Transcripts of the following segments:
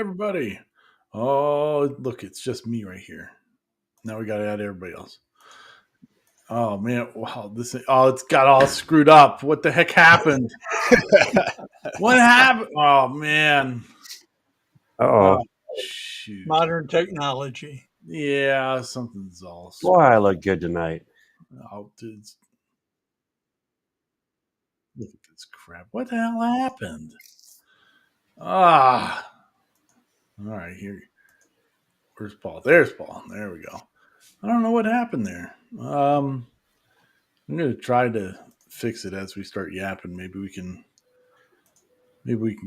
everybody. Oh, look, it's just me right here. Now we got to add everybody else. Oh man, wow, it's got all screwed up. What the heck happened? What happened? Oh man. Oh, Oh shoot. Modern technology. Yeah, something's all boy, I look good tonight. oh, dude. Look at this crap. What the hell happened? Ah. All right, here. Where's Paul? There's Paul. There we go. I don't know what happened there. I'm gonna try to fix it as we start yapping. Maybe we can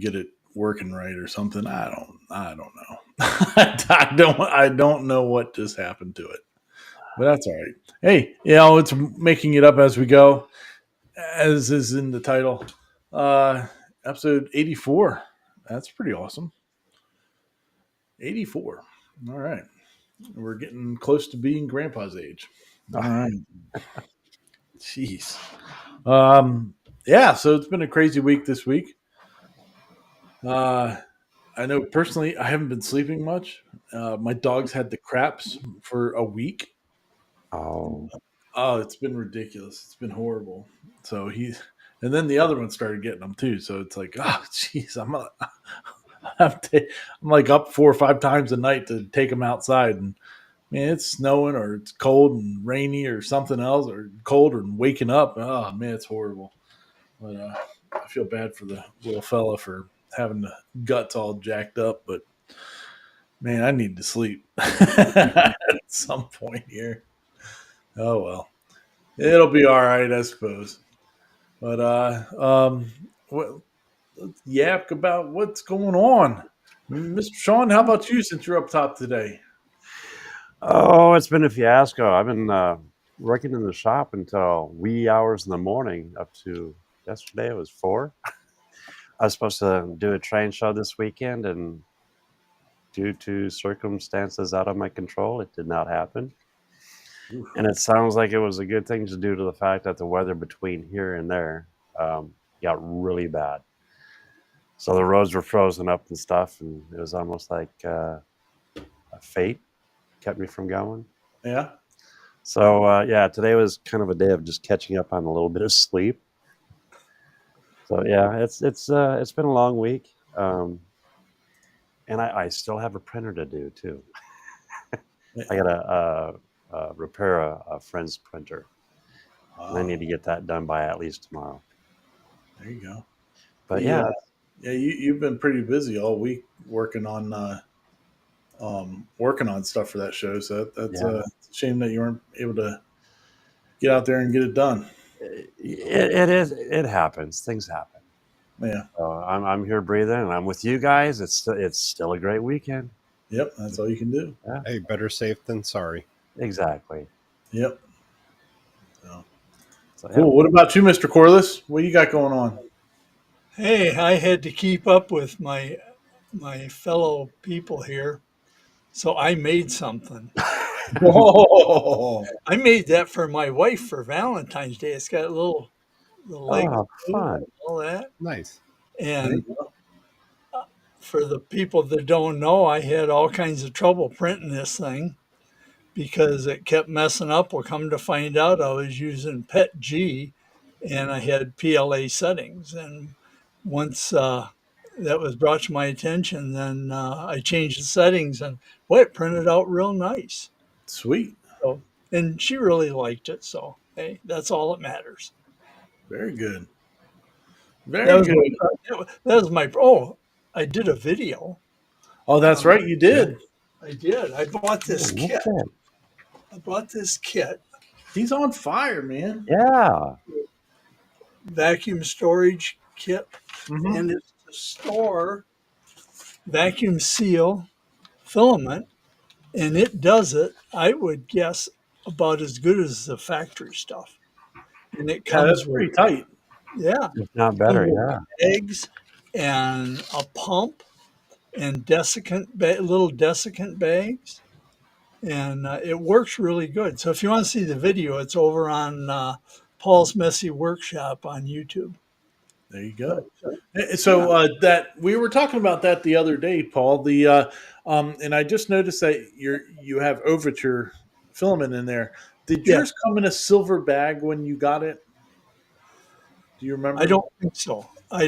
get it working right or something. I don't know. I don't know what just happened to it. But that's all right. Hey, it's making it up as we go, as is in the title. Episode 84. That's pretty awesome. 84. All right. We're getting close to being grandpa's age. All right. Jeez. Yeah, so it's been a crazy week this week. I know personally I haven't been sleeping much. My dog's had the craps for a week. Oh, Oh, it's been ridiculous. It's been horrible. And then the other one started getting them too. So it's like, oh, jeez, I'm like up 4 or 5 times a night to take them outside, and man, it's snowing or it's cold and rainy or something else, or cold or waking up. Oh man, it's horrible. But I feel bad for the little fella for having the guts all jacked up. But man, I need to sleep at some point here. Oh well, it'll be all right, I suppose. But well, let's yap about what's going on. Mr. Sean, how about you since you're up top today? oh, it's been a fiasco. I've been working in the shop until wee hours in the morning, up to yesterday. It was 4. I was supposed to do a train show this weekend, and due to circumstances out of my control, it did not happen. Oof. And it sounds like it was a good thing due to the fact that the weather between here and there got really bad. So the roads were frozen up and stuff, and it was almost like a fate kept me from going. Yeah. So yeah, today was kind of a day of just catching up on a little bit of sleep. So yeah, it's been a long week, and I still have a printer to do too. I got to repair a friend's printer. And I need to get that done by at least tomorrow. There you go. But yeah, you've been pretty busy all week working on stuff for that show. So that's Yeah. a shame that you weren't able to get out there and get it done. it is. It happens. Things happen. Yeah. So I'm here breathing, and I'm with you guys. It's still a great weekend. Yep. That's all you can do. Hey, better safe than sorry. Exactly. Yep. So, yeah. Cool. What about you, Mr. Corliss? What you got going on? Hey, I had to keep up with my fellow people here, so I made something. Oh, I made that for my wife for Valentine's Day. It's got a little leg, Oh, and fun. all that. Nice. And for the people that don't know, I had all kinds of trouble printing this thing because it kept messing up. Well, come to find out, I was using PET G, and I had PLA settings. And once that was brought to my attention, then I changed the settings, and boy, it printed out real nice. sweet. So, and she really liked it. So, hey, that's all that matters. Very good. That Very was good. that was my. Oh, I did a video. Oh, that's right. You did. I did. I bought this Look kit. at that. I bought this kit, He's on fire, man. Yeah. vacuum storage kit, Mhm. and it's to store vacuum seal filament, and it does it, I would guess, about as good as the factory stuff. And it Yeah, that's comes with, pretty tight. yeah, If not better, yeah. eggs and a pump and little desiccant bags. And it works really good. So if you want to see the video, it's over on Paul's Messy Workshop on YouTube. There you go. So that we were talking about that the other day, Paul. And I just noticed that you have Overture filament in there. Did Yeah, yours come in a silver bag when you got it? Do you I remember? don't think so. I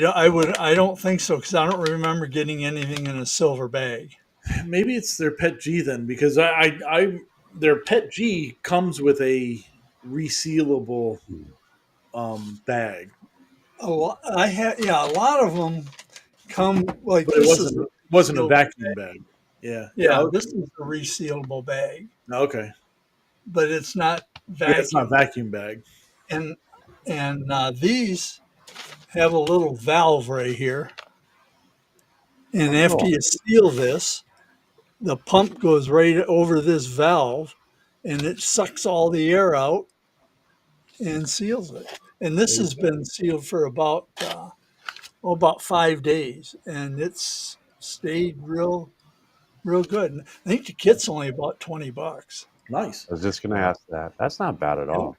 don't think so because I don't remember getting anything in a silver bag. Maybe it's their Pet G then, because their Pet G comes with a resealable bag, A lot of them come like but it this is wasn't a sealed. vacuum bag. Yeah, yeah. Yeah, Okay. this is a resealable bag, Okay. but it's not Yeah, it's not vacuum. vacuum bag. And these have a little valve right here, and Oh, after cool. you seal this, the pump goes right over this valve, and it sucks all the air out and seals it. And this There you has go. been sealed for about 5 days, and it's stayed real good. And I think the kit's only about $20. Nice. I was just going to ask that. That's not bad at all.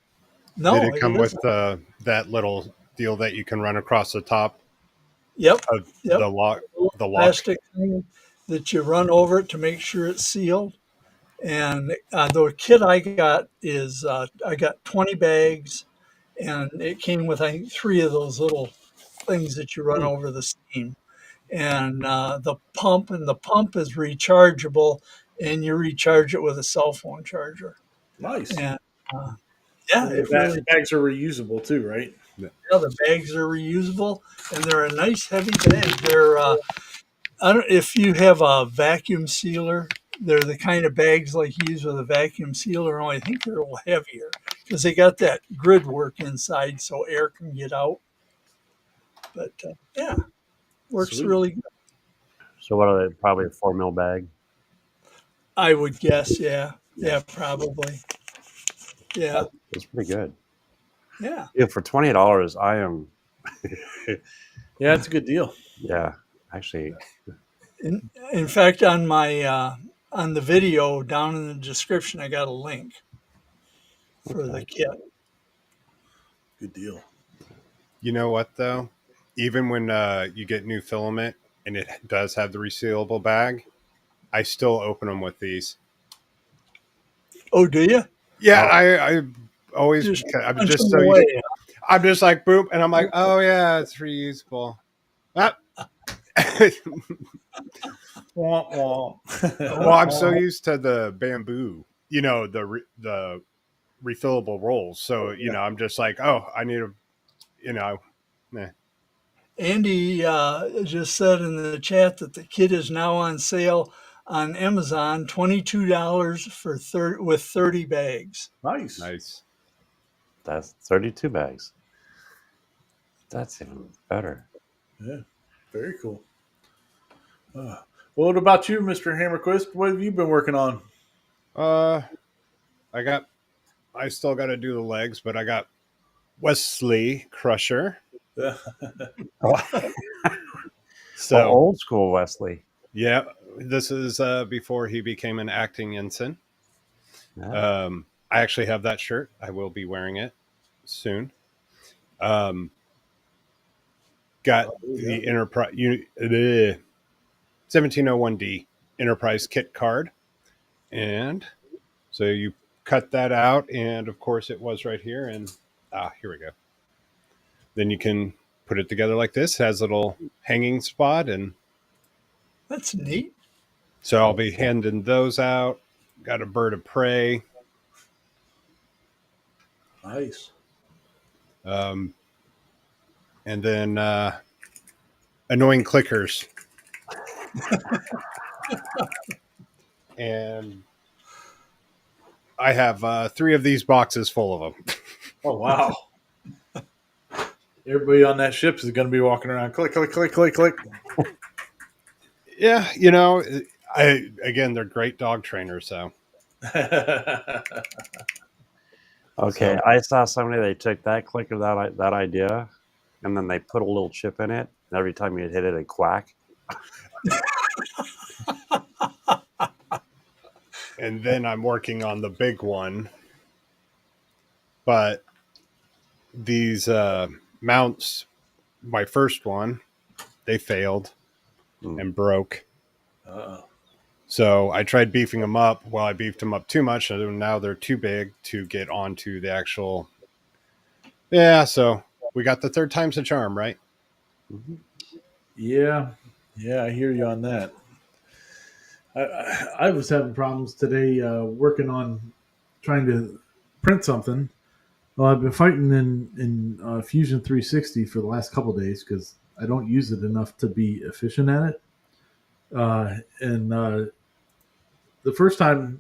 Did No, it it come with isn't. that little deal that you can run across the top Yep, of yep. the lock? Little The lock. plastic thing that you run over it to make sure it's sealed. And the kit I got is I got 20 bags, and it came with I think three of those little things that you run Hmm, over the steam. And the pump is rechargeable, and you recharge it with a cell phone charger. nice. And uh, yeah, And the it really. bags are reusable too, right? Yeah, the bags are reusable, and they're a nice heavy bag. They're I don't if you have a vacuum sealer. They're the kind of bags like you use with a vacuum sealer. Only I think they're a little heavier because they got that grid work inside, so air can get out. But yeah, works Sweet. really good. So what are they? Probably a 4 mil bag. I would guess. Yeah, Yeah, yeah, probably. Yeah, that's pretty good. yeah. Yeah, for $20, I am. Yeah, it's a good deal. Yeah, actually, In fact, on the video down in the description, I got a link for the okay. kit. Good deal. You know what though? Even when you get new filament and it does have the resealable bag, I still open them with these. Oh, do you? Yeah, Oh, I always Just I'm punch just them so away. I'm just like boop, and I'm like, oh yeah, it's reusable. Ah. Womp Well, I'm so womp. used to the bamboo, the refillable rolls. So I'm just like, oh, I need a, you know, eh. Andy just said in the chat that the kit is now on sale on Amazon, $22 for with 30 bags. Nice. Nice. that's 32 bags. That's even better. Yeah, very cool. Well, what about you, Mr. Hammerquist? What have you been working on? Uh, I got, I still got to do the legs, but I got Wesley Crusher. Yeah. Oh, So old school Wesley. yeah, this is before he became an acting ensign. Yeah. I actually have that shirt. I will be wearing it soon. Um, got Yeah. the Enterprise 1701D Enterprise kit card, and so you cut that out, and of course it was right here, and here we go. Then you can put it together like this. It has a little hanging spot, and That's neat. so I'll be handing those out. Got a bird of prey. Nice. Um, and then annoying clickers. And I have 3 of these boxes full of them. Oh wow. Everybody on that ship is going to be walking around. Click, click, click, click, click. Yeah, they're great dog trainers. So Okay, so I saw somebody, they took that clicker, that idea, and then they put a little chip in it. And every time you hit it, it'd quack. and then I'm working on the big one, but these mounts my first one, they failed and broke. Uh, So I tried beefing them up. Well, I beefed them up too much, so now they're too big to get onto the actual. Yeah, so we got the third time's a charm, right? Mhm. yeah, yeah, I hear you on that. I was having problems today working on trying to print something. Well, I've been fighting in Fusion 360 for the last couple of days because I don't use it enough to be efficient at it. And the first time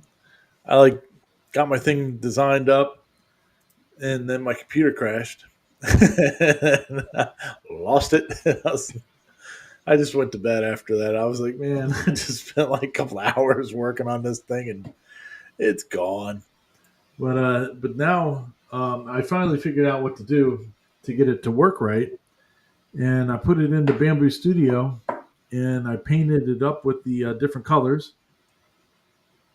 I like got my thing designed up, and then my computer crashed. Lost it. I just went to bed after that. I was like, man, I just spent like a couple of hours working on this thing, and it's gone. But now I finally figured out what to do to get it to work right, and I put it into Bamboo Studio, and I painted it up with the different colors,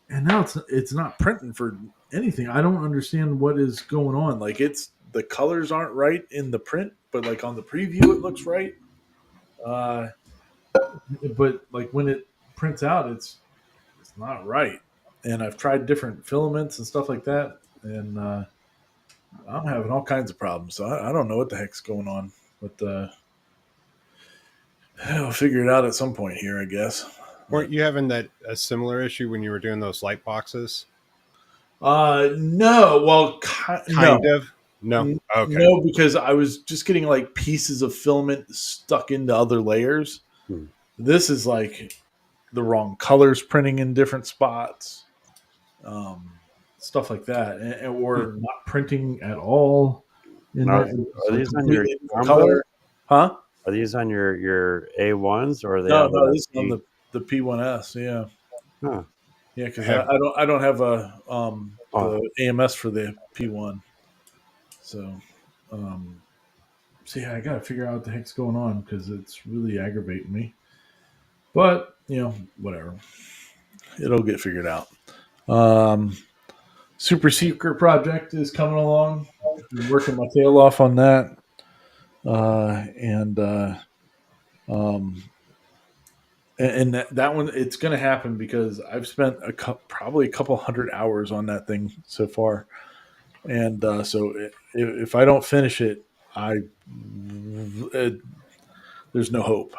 and now it's not printing for anything. I don't understand what is going on. Like it's the colors aren't right in the print, but like on the preview it looks right. Uh, but like when it prints out, it's not right. And I've tried different filaments and stuff like that, and I'm having all kinds of problems. So I don't know what the heck's going on, but I'll figure it out at some point here, I guess. Weren't you having that a similar issue when you were doing those light boxes? No, well, no, Kind of. No. Okay. no, because I was just getting like pieces of filament stuck into other layers. Hmm. This is like the wrong colors printing in different spots, stuff like that, or not printing at all. In Now, that, are these on your completely different combo? color, huh? Are these on your A1s or are they No, on no, the this is on the P1S. Yeah, Huh. yeah, because Have- I don't have a Oh. the AMS for the P1, so so yeah, I got to figure out what the heck's going on because it's really aggravating me. But whatever, it'll get figured out. Um, Super secret project is coming along. Been working my tail off on that, and um, and that one it's going to happen because I've spent probably a couple hundred hours on that thing so far, and so if I don't finish it, it, there's no hope.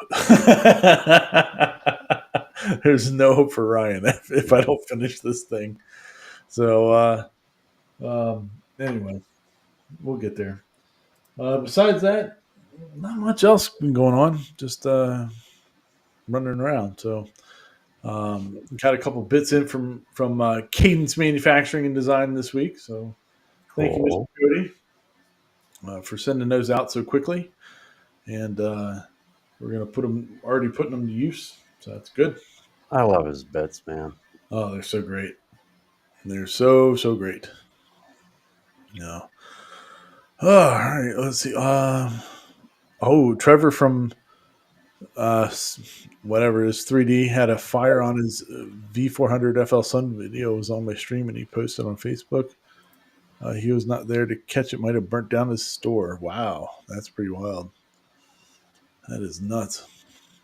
There's no hope for Ryan if I don't finish this thing. So anyway, we'll get there. Besides that, not much else been going on. Just running around. So got a couple bits in from Cadence Manufacturing and Design this week. So thank you, Cool. Mr. Cody, for sending those out so quickly. And we're gonna already putting them to use. So that's good. I love his bits, man. Oh, they're so great. They're so great. No. Oh, all right. Let's see. Trevor from whatever his 3D had a fire on his V400 FL Sun video. It was on my stream and he posted on Facebook. He was not there to catch it. Might have burnt down his store. Wow, that's pretty wild. That is nuts.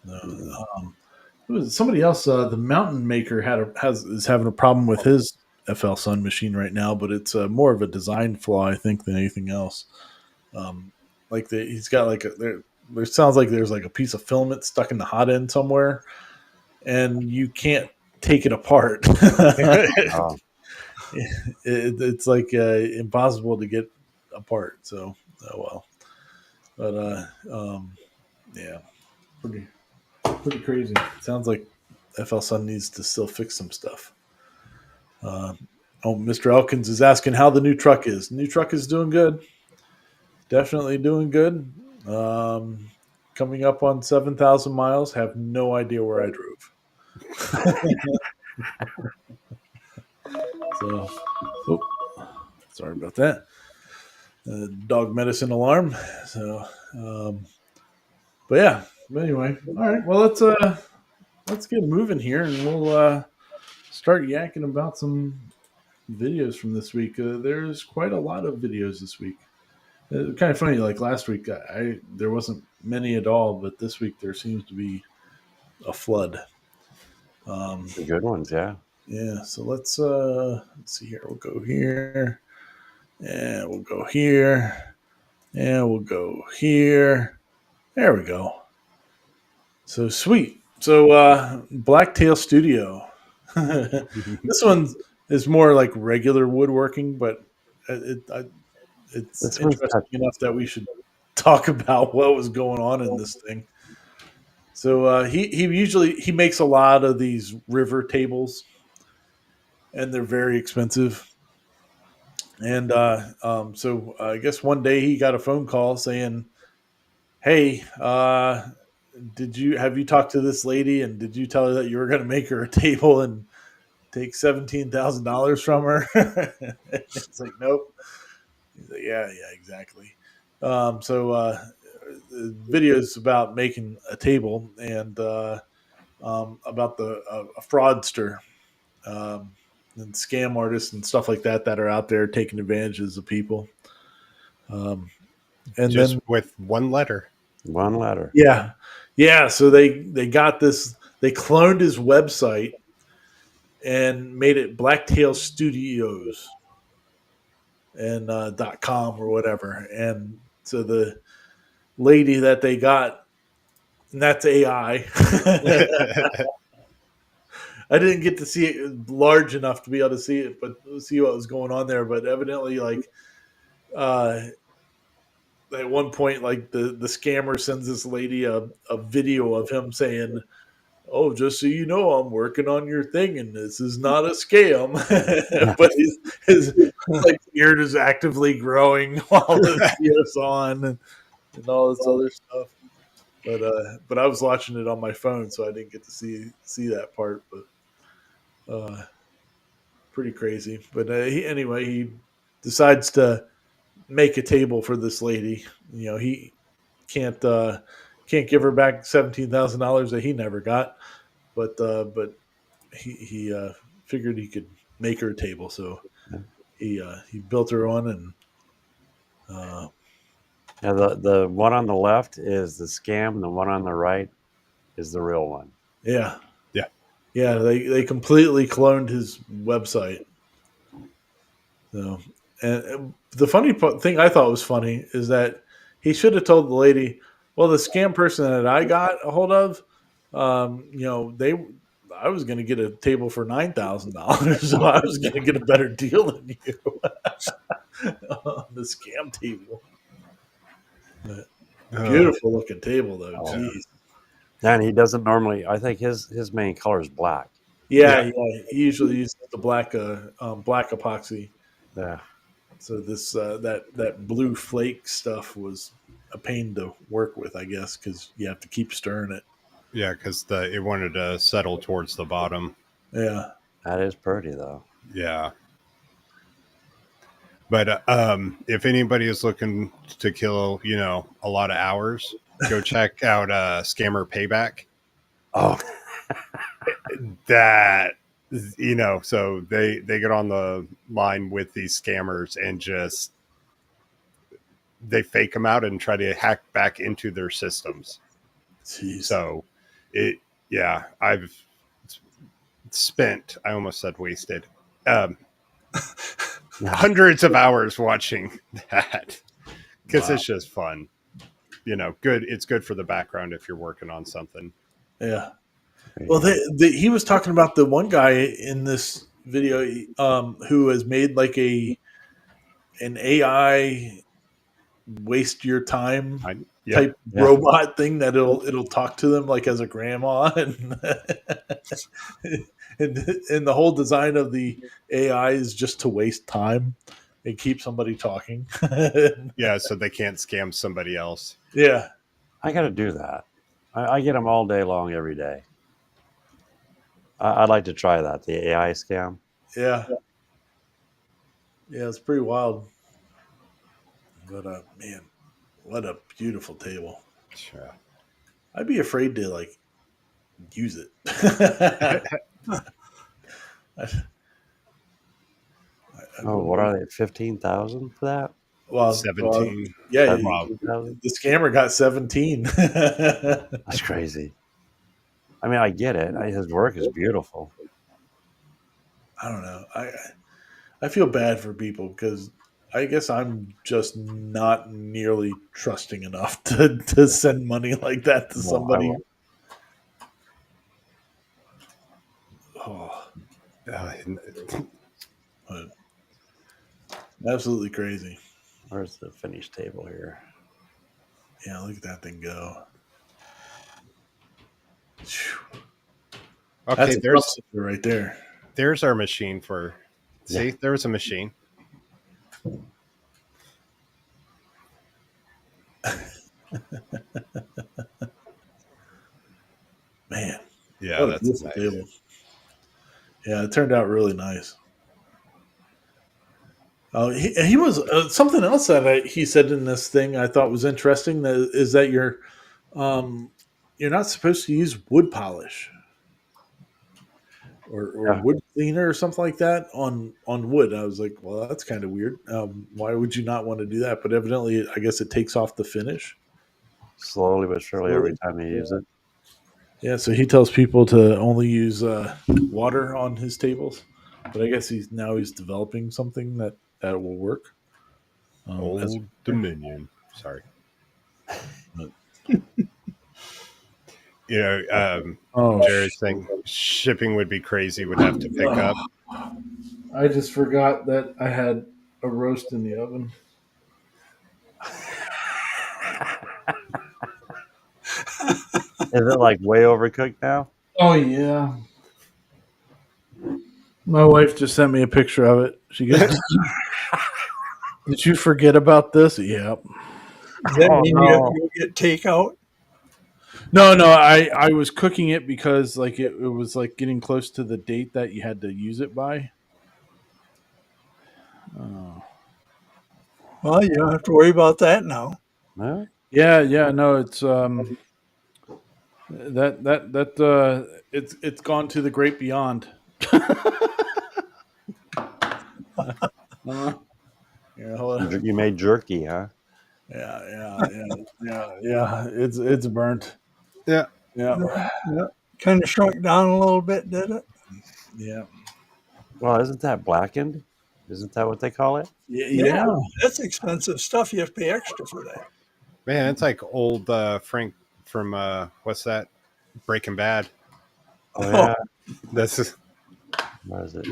It was somebody else. The Mountain Maker is having a problem with his FL Sun machine right now, but it's more of a design flaw, I think, than anything else. He's got like there sounds like there's like a piece of filament stuck in the hot end somewhere, and you can't take it apart. Oh, It's like impossible to get apart. So, oh well, but yeah, pretty crazy. Sounds like FL Sun needs to still fix some stuff. Mr. Elkins is asking how the new truck is. The new truck is doing good. Definitely doing good. Coming up on 7,000 miles. Have no idea where I drove. So, sorry about that. Dog medicine alarm. So, but yeah. But anyway, all right. Well, let's get moving here, and we'll start yakking about some videos from this week. There's quite a lot of videos this week. It's kind of funny. Like last week, there wasn't many at all, but this week there seems to be a flood. The good ones, yeah. Yeah. So let's see here. We'll go here, and we'll go here, and we'll go here. There we go. So sweet. So Blacktail Studio. This one is more like regular woodworking, but it's This one's interesting touchy. enough that we should talk about what was going on in this thing. So he makes a lot of these river tables, and they're very expensive. And so I guess one day he got a phone call saying, "Hey, did you have you talked to this lady, and did you tell her that you were going to make her a table and take $17,000 from her?" It's like, nope. He's like, yeah, yeah, exactly. The video is about making a table and about a fraudster and scam artists and stuff like that that are out there taking advantages of people. Um, and Just then with one letter. One letter. yeah, yeah. So they got this. They cloned his website and made it Blacktail Studios and .com or whatever. And so the lady that they got, and that's AI. I didn't get to see it large enough to be able to see it, but see what was going on there. But evidently, like at one point, like the scammer sends this lady a video of him saying, "Oh, just so you know, I'm working on your thing, and this is not a scam." But his like beard is actively growing while the video's on, and all this other stuff. But I was watching it on my phone, so I didn't get to see that part. But pretty crazy. But anyway, he decides to make a table for this lady. You know, he can't can't give her back $17,000 that he never got, but he figured he could make her a table, so he built her one, and Yeah, the one on the left is the scam. The one on the right is the real one. yeah, Yeah. yeah, they completely cloned his website. So, and the funny thing I thought was funny is that he should have told the lady, "Well, the scam person that I got a hold of, you know, I was going to get a table for $9,000, so I was going to get a better deal than you on the scam table." But beautiful looking table, though. Oh. Jeez. And he doesn't normally. I think his main color is black. Yeah, yeah. He usually uses the black epoxy. Yeah. So this that blue flake stuff was a pain to work with, I guess, because you have to keep stirring it. Yeah, because it wanted to settle towards the bottom. Yeah, That is pretty though. Yeah. But if anybody is looking to kill, a lot of hours, go check out Scammer Payback. Oh, That, so they get on the line with these scammers and just they fake them out and try to hack back into their systems. jeez. So I've spent, I almost said wasted, hundreds of hours watching that because Wow. it's just fun. Good. It's good for the background if you're working on something. Yeah. Well, he was talking about the one guy in this video who has made like an AI waste your time type robot thing that it'll talk to them like as a grandma, and and the whole design of the AI is just to waste time and keep somebody talking. Yeah, so they can't scam somebody else. Yeah. I got to do that. I get them all day long, every day. I'd like to try that. The AI scam. Yeah. Yeah, it's pretty wild. But man, what a beautiful table. Sure. I'd be afraid to like use it. Oh, what are they? 15,000 for that? Well, 17. yeah, Wow. 17,000? the scammer got 17. That's crazy. I mean, I get it. His work is beautiful. I don't know. I feel bad for people because I guess I'm just not nearly trusting enough to send money like that to No, I somebody. won't. Oh, Uh, but absolutely crazy. Where's the finish table here? Yeah, look at that thing go. Phew. okay, That's a there's dumpster right there. there's our machine for. See, Yeah. there was a machine. Man, Yeah, what a that's beautiful nice. table. Yeah, it turned out really nice. He was something else that he said in this thing I thought was interesting. That is that um, you're not supposed to use wood polish or Yeah. wood cleaner or something like that on wood. I was like, well, that's kind of weird. Why would you not want to do that? But evidently, I guess it takes off the finish. Slowly but surely, every time you use it. Yeah, so he tells people to only use water on his tables, but I guess he's developing something that will work. As Old Dominion. Sorry. but, oh, Jerry's thing, shipping would be crazy. Would have to pick up. I just forgot that I had a roast in the oven. Is it like way overcooked now? Oh yeah, my wife just sent me a picture of it. She goes, "Did you forget about this?" Yep. Does that Oh mean no! you get takeout? No, no, I was cooking it because like it was like getting close to the date that you had to use it by. Oh. Well, you don't have to worry about that now. No? Yeah, no, it's it's gone to the great beyond. Uh, yeah, hold on. You made jerky, huh? Yeah. It's burnt. Yeah. Yeah, Yeah. Kind of shrunk down a little bit, did it? yeah, Well, isn't that blackened? Isn't that what they call it? Yeah. yeah. That's expensive stuff. You have to pay extra for that. Man, it's like old Frank from what's that? Breaking Bad. Oh yeah. This is Where is it?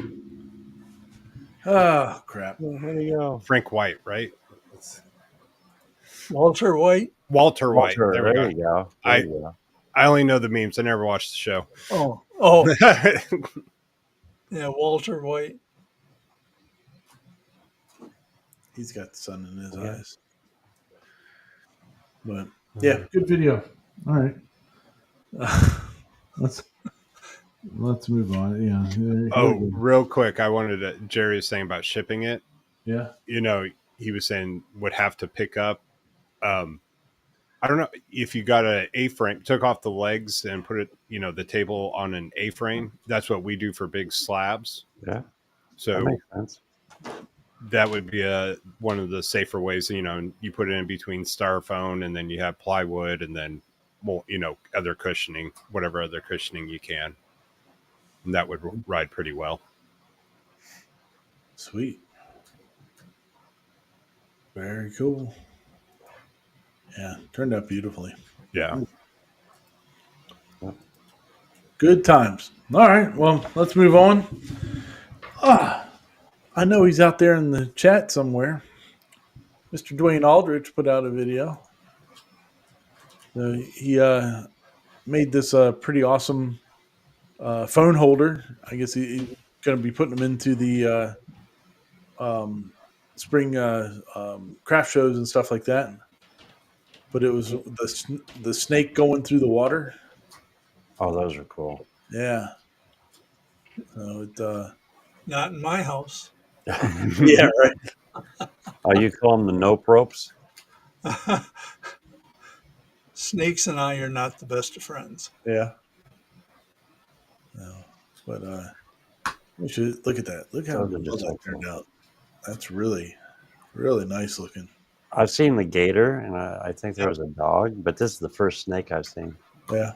Oh crap. Where'd he go? Frank White, right? It's Walter White. Walter White. Walter, There we there go. you go. There I you go. I only know the memes. I never watched the show. Oh, yeah, Walter White. He's got the sun in his Yeah. eyes. But yeah, good video. All right. let's let's move on. Yeah. Here Oh, we go. real quick, I wanted to. Jerry was saying about shipping it. Yeah. He was saying would have to pick up. I don't know if you got a A-frame, took off the legs and put it, the table on an A-frame. That's what we do for big slabs. Yeah. That So makes sense. that would be one of the safer ways. And you put it in between styrofoam, and then you have plywood, and then other cushioning, whatever other cushioning you can, and that would ride pretty well. Sweet. Very cool. Yeah, turned out beautifully. Yeah. Good times. All right, well, let's move on. I know he's out there in the chat somewhere. Mr. Dwayne Aldrich put out a video. He made this pretty awesome phone holder. I guess he's going to be putting them into the spring craft shows and stuff like that. But it was the snake going through the water. Oh, those are cool. Yeah. So it. Not in my house. Yeah. Right. Oh, you call them the nope ropes? Snakes and I are not the best of friends. Yeah. No. But we should look at that. Look how Those are well just that so turned cool. out. That's really Really nice looking. I've seen the gator, and I think there was a dog, but this is the first snake I've seen. Yeah.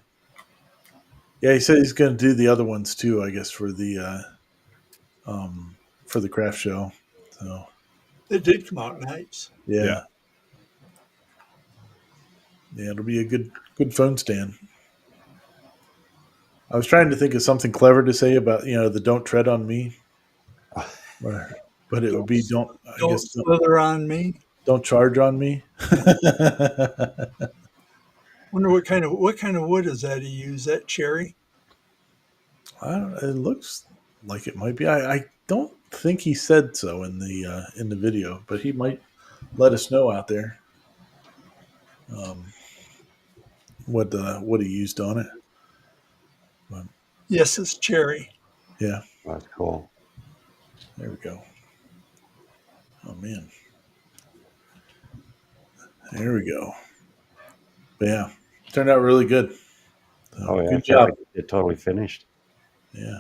Yeah, he said he's going to do the other ones too, I guess, for the craft show. So It did come out nice. yeah, it'll be a good phone stand. I was trying to think of something clever to say about the "Don't tread on me," but it would be don't. I Don't guess slither on me. don't charge on me. Wonder what kind of wood is that he used? That cherry? It looks like it might be. I don't think he said so in the video, but he might let us know out there what he used on it. But Yes, it's cherry. yeah, That's cool. there we go. Oh man, there we go. But yeah, turned out really good. So, Oh yeah, good I feel job. like it totally finished. Yeah.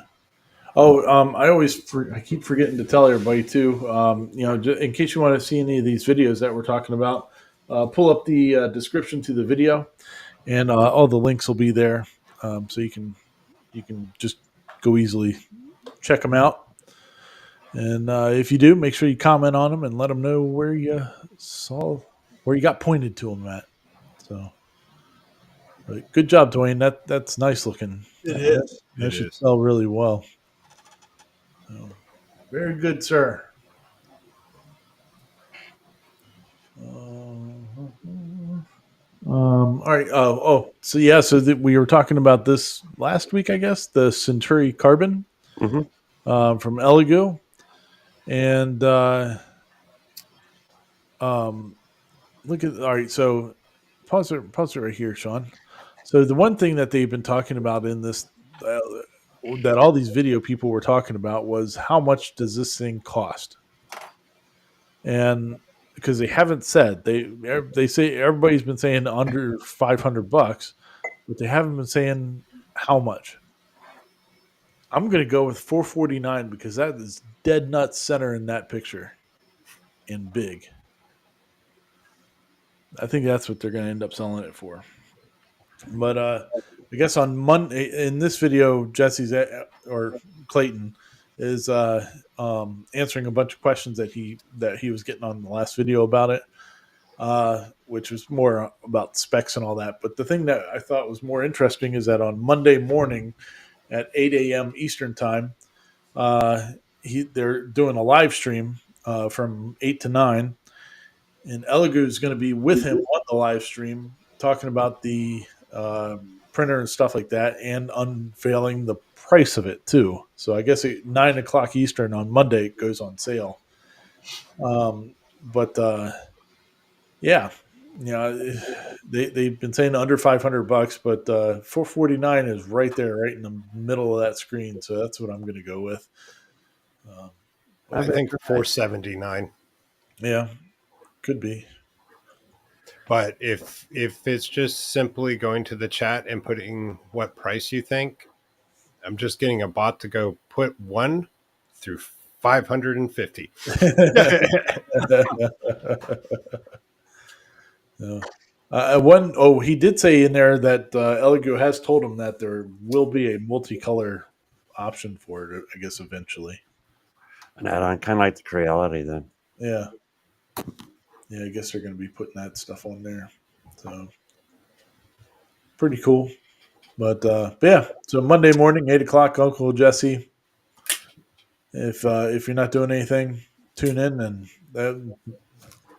Oh, I keep forgetting to tell everybody too. In case you want to see any of these videos that we're talking about, pull up the description to the video, and all the links will be there, so you can just go easily check them out. And if you do, make sure you comment on them and let them know where you got pointed to them at. So, but good job, Dwayne. That's nice looking. It is. That It should is. sell really well. So, very good, sir. All right. So yeah. So we were talking about this last week, I guess. The Centuri Carbon Mhm. from Elegoo, and look at. All right. So pause it right here, Sean. So the one thing that they've been talking about in this, that all these video people were talking about, was how much does this thing cost? And because they haven't said, they say everybody's been saying under $500, but they haven't been saying how much. I'm going to go with $449 because that is dead nuts center in that picture in big. I think that's what they're going to end up selling it for. But I guess on Monday in this video, or Clayton is answering a bunch of questions that he was getting on the last video about it, which was more about specs and all that. But the thing that I thought was more interesting is that on Monday morning at 8 a.m. Eastern time, they're doing a live stream from 8 to 9, and Elegoo is going to be with him on the live stream talking about the printer and stuff like that, and unveiling the price of it too. So I guess at 9 o'clock Eastern on Monday it goes on sale. Yeah, they've been saying under $500, but $449 is right there, right in the middle of that screen. So that's what I'm going to go with. I think 479. Yeah, could be. But if it's just simply going to the chat and putting what price you think, I'm just getting a bot to go put 1 through 550. Yeah. He did say in there that Elegoo has told him that there will be a multicolor option for it, I guess, eventually. An add-on, kind of like the Creality then. Yeah. Yeah, I guess they're going to be putting that stuff on there. So, pretty cool. But yeah, so Monday morning, 8 o'clock, Uncle Jesse. If you're not doing anything, tune in. And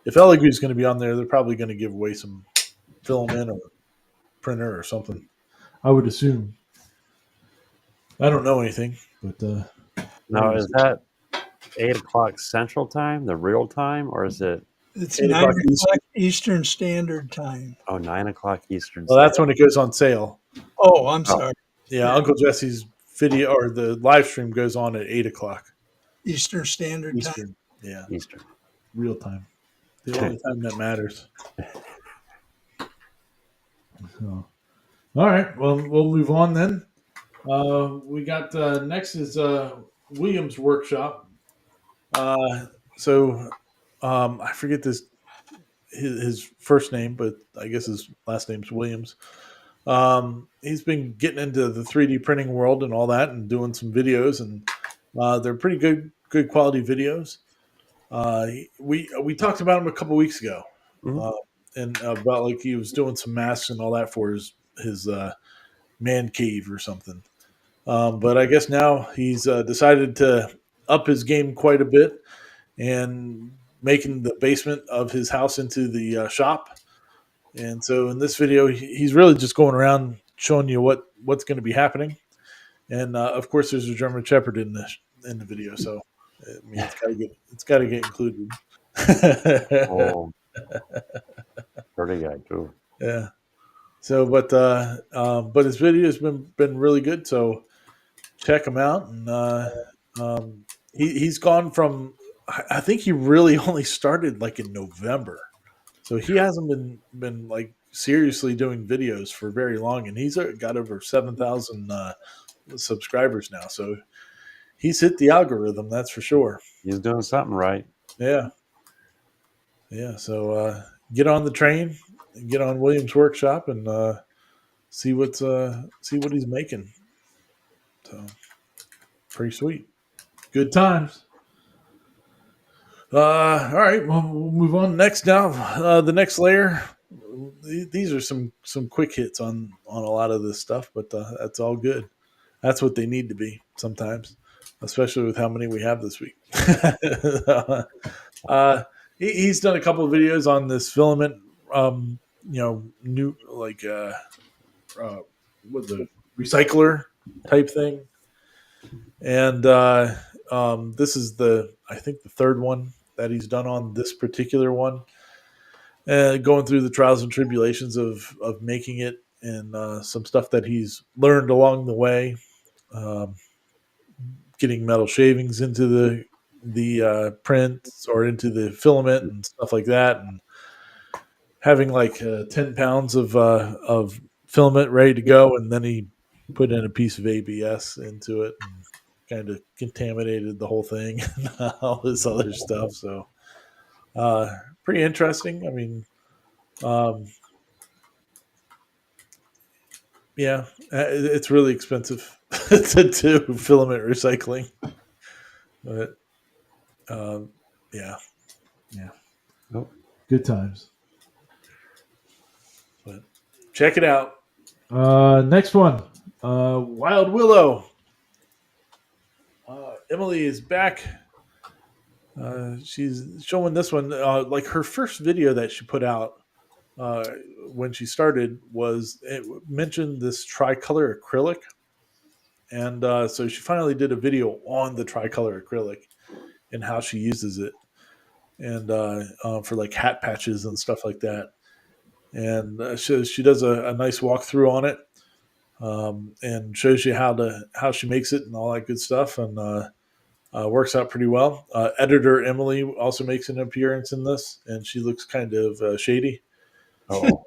if Elegoo's going to be on there, they're probably going to give away some filament or printer or something, I would assume. I don't know anything, but Now, is that 8 o'clock Central Time, the real time, or is it It's 8 9 o'clock o'clock Eastern Standard Time. 9 o'clock Eastern? well, that's when it goes on sale. Oh, I'm sorry. Yeah, Yeah. Uncle Jesse's video or the live stream goes on at 8 o'clock Eastern Standard Time. Eastern. Yeah, Eastern. real time. The only time that matters. So, all right, well, we'll move on then. We got next is Williams Workshop. So I forget his first name, but I guess his last name's Williams. He's been getting into the 3D printing world and all that, and doing some videos, and they're pretty good quality videos. We talked about him a couple weeks ago, Mhm. uh, and about like he was doing some masks and all that for his man cave or something. But I guess now he's decided to up his game quite a bit and making the basement of his house into the shop. And so in this video, he's really just going around showing you what's going to be happening. And of course, there's a German Shepherd in the video, so I mean it's got to get included. Oh, pretty guy too. Yeah. So, but his video has been really good. So check him out. And he's gone from I think he really only started like in November, so he hasn't been like seriously doing videos for very long, and he's got over 7,000 subscribers now. So he's hit the algorithm, that's for sure. He's doing something right. Yeah, yeah. So get on the train, get on Williams Workshop, and see what he's making. So pretty sweet. Good times. All right, well, we'll move on next now. The next layer. These are some quick hits on a lot of this stuff, but that's all good. That's what they need to be sometimes, especially with how many we have this week. uh, he's done a couple of videos on this filament, new like with the recycler type thing, and this is I think the third one that he's done on this particular one, going through the trials and tribulations of making it, and some stuff that he's learned along the way, um, getting metal shavings into the print or into the filament and stuff like that, and having like 10 pounds of filament ready to go, and then he put in a piece of ABS into it and kind of contaminated the whole thing and all this other stuff. So pretty interesting. I mean, um, yeah, it's really expensive to do filament recycling, but yeah, yeah, Oh, good times. But check it out. Next one, Wild Willow. Emily is back. She's showing this one. Like her first video that she put out uh, when she started was it mentioned this tricolor acrylic, and so she finally did a video on the tricolor acrylic and how she uses it, and for like hat patches and stuff like that. And she does a nice walkthrough on it, and shows you how she makes it and all that good stuff, and works out pretty well. Editor Emily also makes an appearance in this, and she looks kind of shady. oh,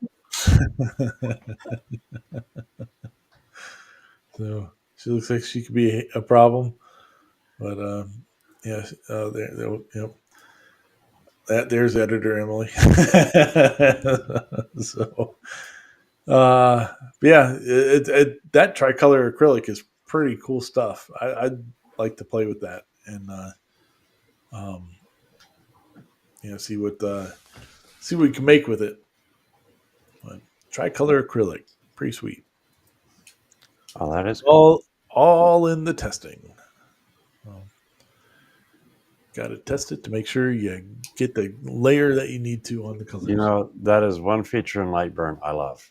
So she looks like she could be a problem, but yeah, yep. There's editor Emily. So, yeah, that tricolor acrylic is pretty cool stuff. I'd like to play with that and um, see what we can make with it. But tricolor acrylic, pretty sweet. oh, that is cool. All in the testing. Got to test it to make sure you get the layer that you need to on the colors. You know, that is one feature in Lightburn I love,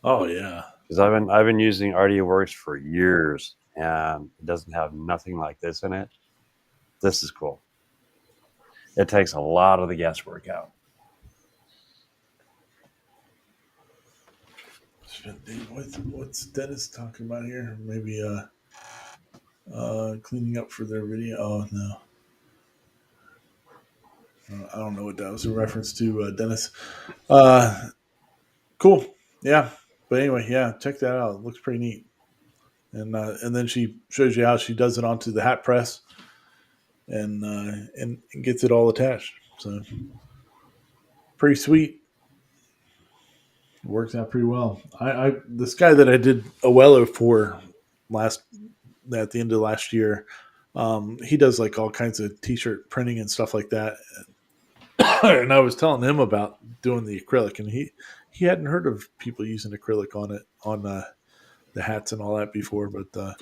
Oh yeah. because I've been using RD Works for years, and it doesn't have nothing like this in it. This is cool. It takes a lot of the guesswork out. What's Dennis talking about here? Maybe cleaning up for their video. Oh no. I don't know what that was a reference to, Dennis. Cool. Yeah. But anyway, yeah, check that out. It looks pretty neat. And then she shows you how she does it onto the hat press and gets it all attached. So pretty sweet. It works out pretty well. I this guy that I did Oello for last at the end of last year, he does like all kinds of t-shirt printing and stuff like that. And I was telling him about doing the acrylic, and he hadn't heard of people using acrylic on it on the hats and all that before. But I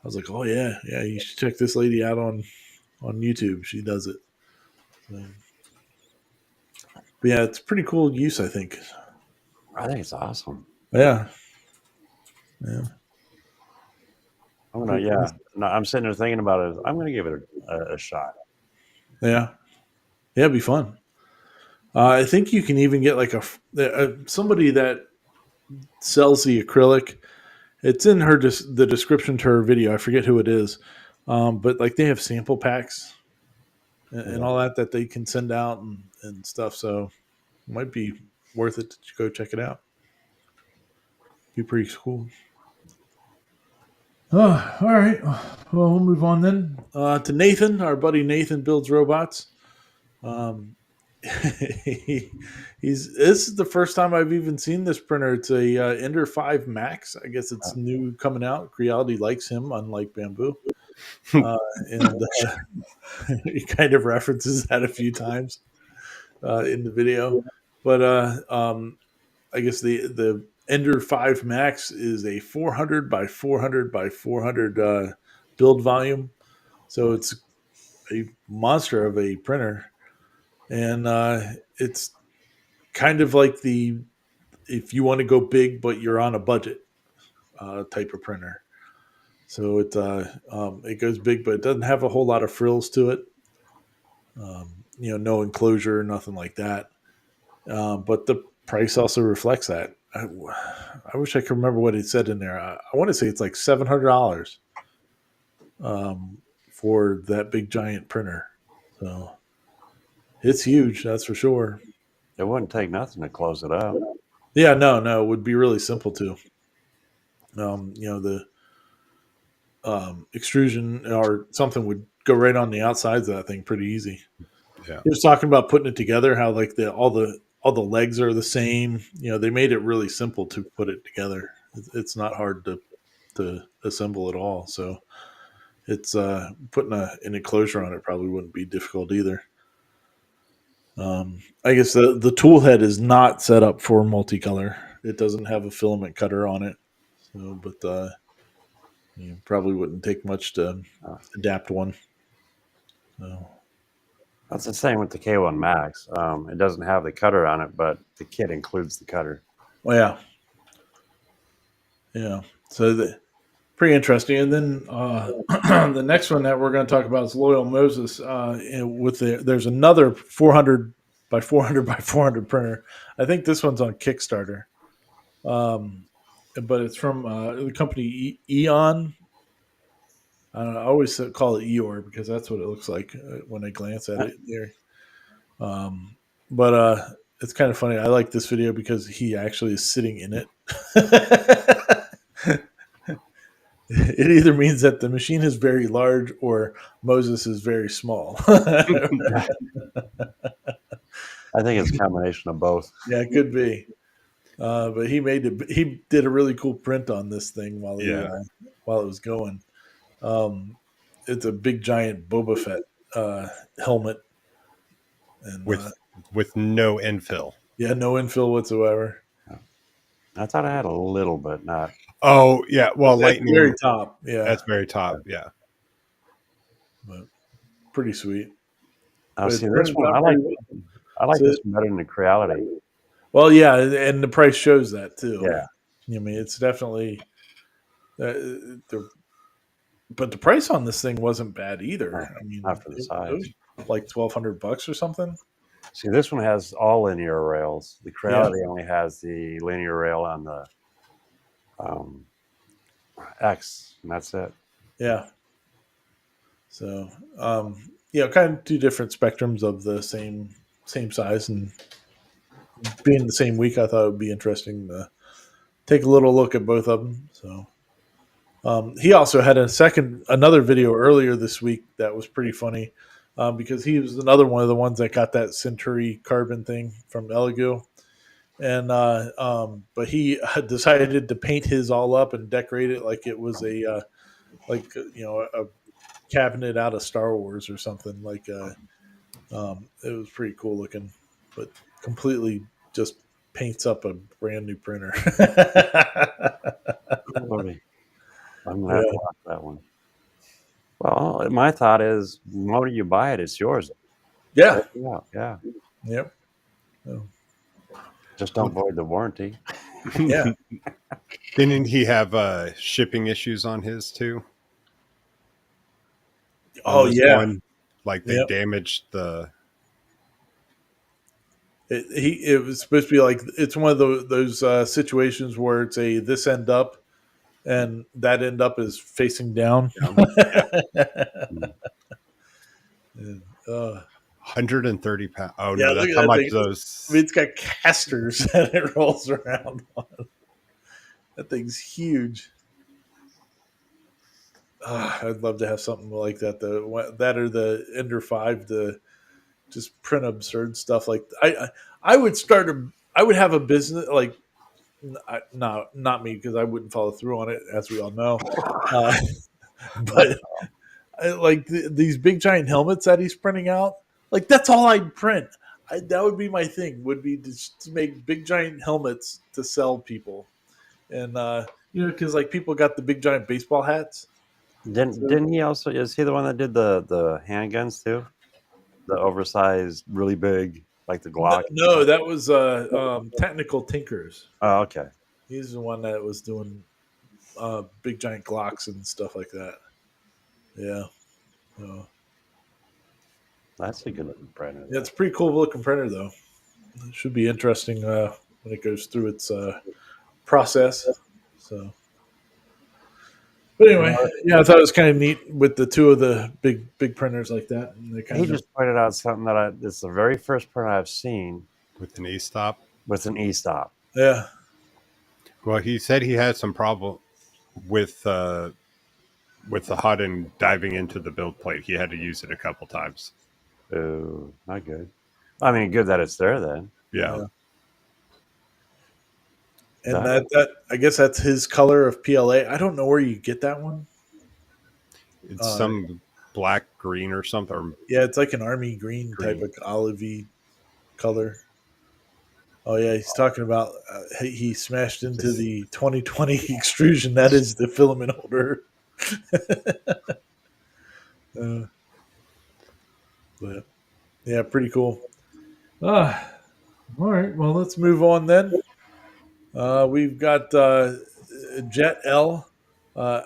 was like, oh yeah, you should check this lady out on YouTube. She does it. So, but yeah, it's pretty cool use, I think. I think it's awesome. Yeah. I'm gonna, yeah. No, I'm sitting there thinking about it. I'm gonna give it a shot. Yeah, it'd be fun. I think you can even get like somebody that sells the acrylic. It's in the description to her video. I forget who it is, but like they have sample packs and all that they can send out and stuff. So it might be worth it to go check it out. Be pretty cool. Oh, all right. Well, we'll move on then to Nathan. Our buddy Nathan builds robots. This is the first time I've even seen this printer. It's a Ender 5 Max. I guess it's new coming out. Creality likes him, unlike Bamboo. And he kind of references that a few times in the video. But I guess the Ender 5 Max is a 400 by 400 by 400 build volume. So it's a monster of a printer. And it's kind of like if you want to go big but you're on a budget type of printer. So it goes big, but it doesn't have a whole lot of frills to it. No enclosure, nothing like that. But the price also reflects that. I wish I could remember what it said in there. I want to say it's like $700 for that big giant printer. So it's huge, that's for sure. It wouldn't take nothing to close it up. Yeah, no, it would be really simple too. The extrusion or something would go right on the outsides of that thing pretty easy. Yeah. He was talking about putting it together, how like all the legs are the same. They made it really simple to put it together. It's not hard to assemble at all. So it's putting an enclosure on it probably wouldn't be difficult either. I guess the tool head is not set up for multicolor. It doesn't have a filament cutter on it. So, but probably wouldn't take much to adapt one. So. That's the same with the K1 Max. It doesn't have the cutter on it, but the kit includes the cutter. Well, yeah. So pretty interesting. And then the next one that we're going to talk about is Loyal Moses. There's another 400 by 400 by 400 printer. I think this one's on Kickstarter, but it's from the company Eon. I don't know, I always call it Eeyore because that's what it looks like when I glance at it there. But it's kind of funny. I like this video because he actually is sitting in it. It either means that the machine is very large or Moses is very small. I think it's a combination of both. Yeah, it could be. But he did a really cool print on this thing while it was going. It's a big giant Boba Fett helmet, and with no infill. Yeah, no infill whatsoever. I thought I had a little, but not. Oh yeah, well, that's lightning very top. Yeah, that's very top. Yeah, but pretty sweet. I'll see this one. I like this better than the Creality. Well, yeah, and the price shows that too. Yeah, I mean it's definitely. But the price on this thing wasn't bad either. I mean, not for the size. Like $1,200 or something. See, this one has all linear rails. The Creality only has the linear rail on the X, and that's it. Yeah. So, kind of two different spectrums of the same size, and being the same week, I thought it would be interesting to take a little look at both of them. So. He also had another video earlier this week that was pretty funny. because he was another one of the ones that got that Century carbon thing from Elegoo. And but he decided to paint his all up and decorate it like it was a cabinet out of Star Wars or something. It was pretty cool looking, but completely just paints up a brand new printer. Lordy. I'm gonna have Yeah. to watch that one. Well, my thought is, the moment you buy it, it's yours. Yeah. Yeah. Yep. Just don't void the warranty. Yeah. Didn't he have shipping issues on his too? On Oh this yeah. one, like they Yep. damaged the. It was supposed to be like it's one of those situations where it's a this end up and that end up is facing down. And, 130 pounds. Oh yeah, no, look that's at how that much thing. those. I mean, it's got casters that it rolls around on. That thing's huge. I'd love to have something like that. That or the Ender 5 to just print absurd stuff. Like I would start I would have a business like no, not me because I wouldn't follow through on it, as we all know. Uh, but like these big giant helmets that he's printing out, like that's all I'd print. That would be my thing. Would be to make big giant helmets to sell people, and because like people got the big giant baseball hats. Didn't he also? Is he the one that did the handguns too? The oversized, really big, like the Glock. No, that was Technical Tinkers. Oh, okay. He's the one that was doing big giant Glocks and stuff like that. Yeah. That's a good looking printer. Yeah, it's a pretty cool looking printer, though. It should be interesting when it goes through its process. So, but anyway, yeah, I thought it was kind of neat with the two of the big printers like that. And they kind He of just pointed out something that it's the very first printer I've seen With an e-stop. with an e-stop. yeah. Well, he said he had some problem with the HUD and diving into the build plate. He had to use it a couple times. Oh, not good. I mean, good that it's there then. Yeah. And that I guess that's his color of PLA. I don't know where you get that one. It's some black green or something. Or Yeah, it's like an army green type of olivey color. Oh yeah, he's talking about he smashed into the 2020 extrusion. That is the filament holder. But yeah, pretty cool. All right, well let's move on then. We've got Jet L. I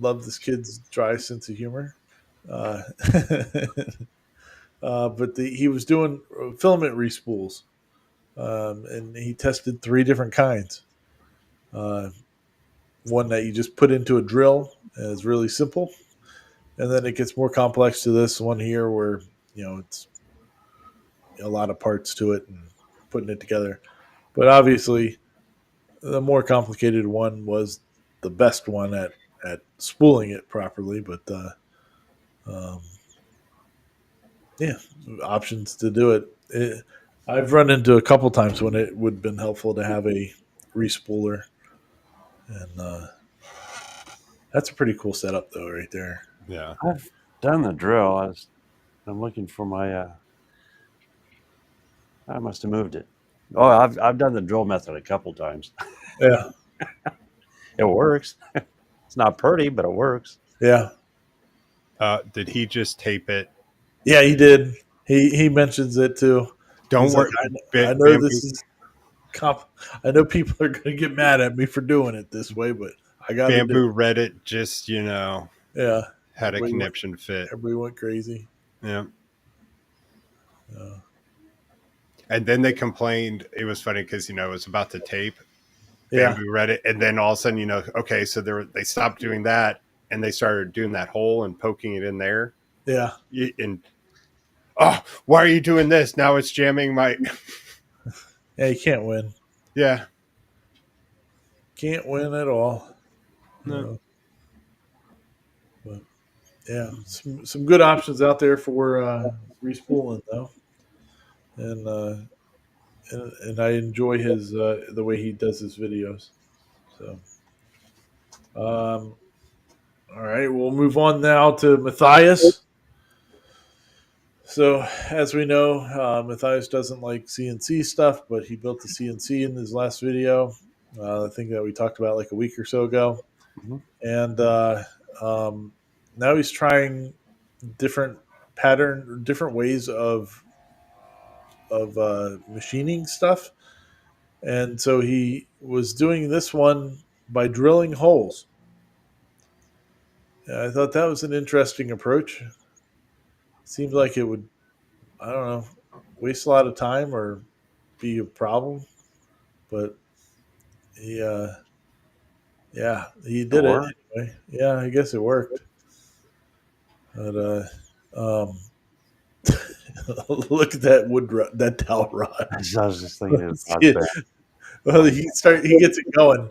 love this kid's dry sense of humor. But he was doing filament respools, and he tested 3 different kinds. One that you just put into a drill and it's really simple, and then it gets more complex to this one here, where it's a lot of parts to it and putting it together. But obviously, the more complicated one was the best one at spooling it properly. But yeah, options to do it. I've run into a couple times when it would have been helpful to have a respooler, and that's a pretty cool setup though, right there. yeah. I've done the drill. I'm looking for my. I must have moved it. Oh, I've done the drill method a couple times. Yeah, It works. It's not pretty, but it works. yeah, Did he just tape it? yeah. He did. He mentions it too. Don't He's worry. like, I know this is I know people are going to get mad at me for doing it this way, but I got to do Bamboo Reddit just Yeah, had a Everybody conniption fit. everybody went crazy. Yeah. And then they complained. It was funny because it was about to tape. Yeah, Bamboo Reddit, and then all of a sudden, okay, so they stopped doing that, and they started doing that hole and poking it in there. yeah. And why are you doing this? Now it's jamming my. Yeah, you can't win. Yeah. Can't win at all. No. But yeah, some good options out there for respooling though, and and I enjoy his the way he does his videos. So, all right, we'll move on now to Matthias. So, as we know, Matthias doesn't like CNC stuff, but he built the CNC in his last video. I think that we talked about like a week or so ago, Mhm. and now he's trying different different ways of machining stuff. And so he was doing this one by drilling holes. And I thought that was an interesting approach. Seems like it would, I don't know, waste a lot of time or be a problem. But he, yeah, he It did it worked. anyway. Yeah, I guess it worked. But look at that that dowel rod. I was just thinking about Yeah. that. Well, he gets it going,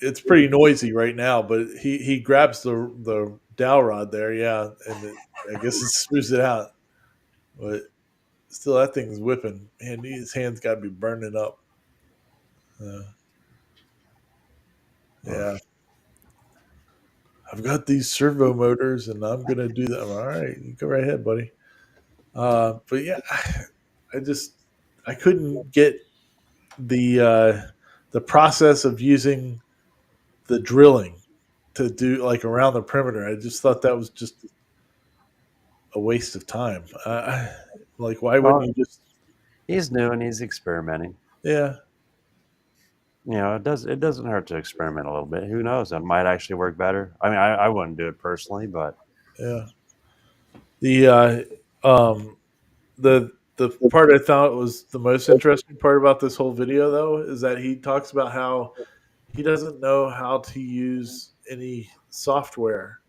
it's pretty noisy right now. But he grabs the dowel rod there, yeah, and I guess it smooths it out. But still, that thing's whipping. Man, his hands got to be burning up. Uh, yeah, I've got these servo motors, and I'm gonna do that. All right, you go right ahead, buddy. But yeah, I just I couldn't get the process of using the drilling to do like around the perimeter. I just thought that was just a waste of time. Like, why wouldn't Well, you just? he's new and he's experimenting. Yeah, You know, it doesn't hurt to experiment a little bit. Who knows? It might actually work better. I mean, I wouldn't do it personally, but yeah. The the part I thought was the most interesting part about this whole video, though, is that he talks about how he doesn't know how to use any software.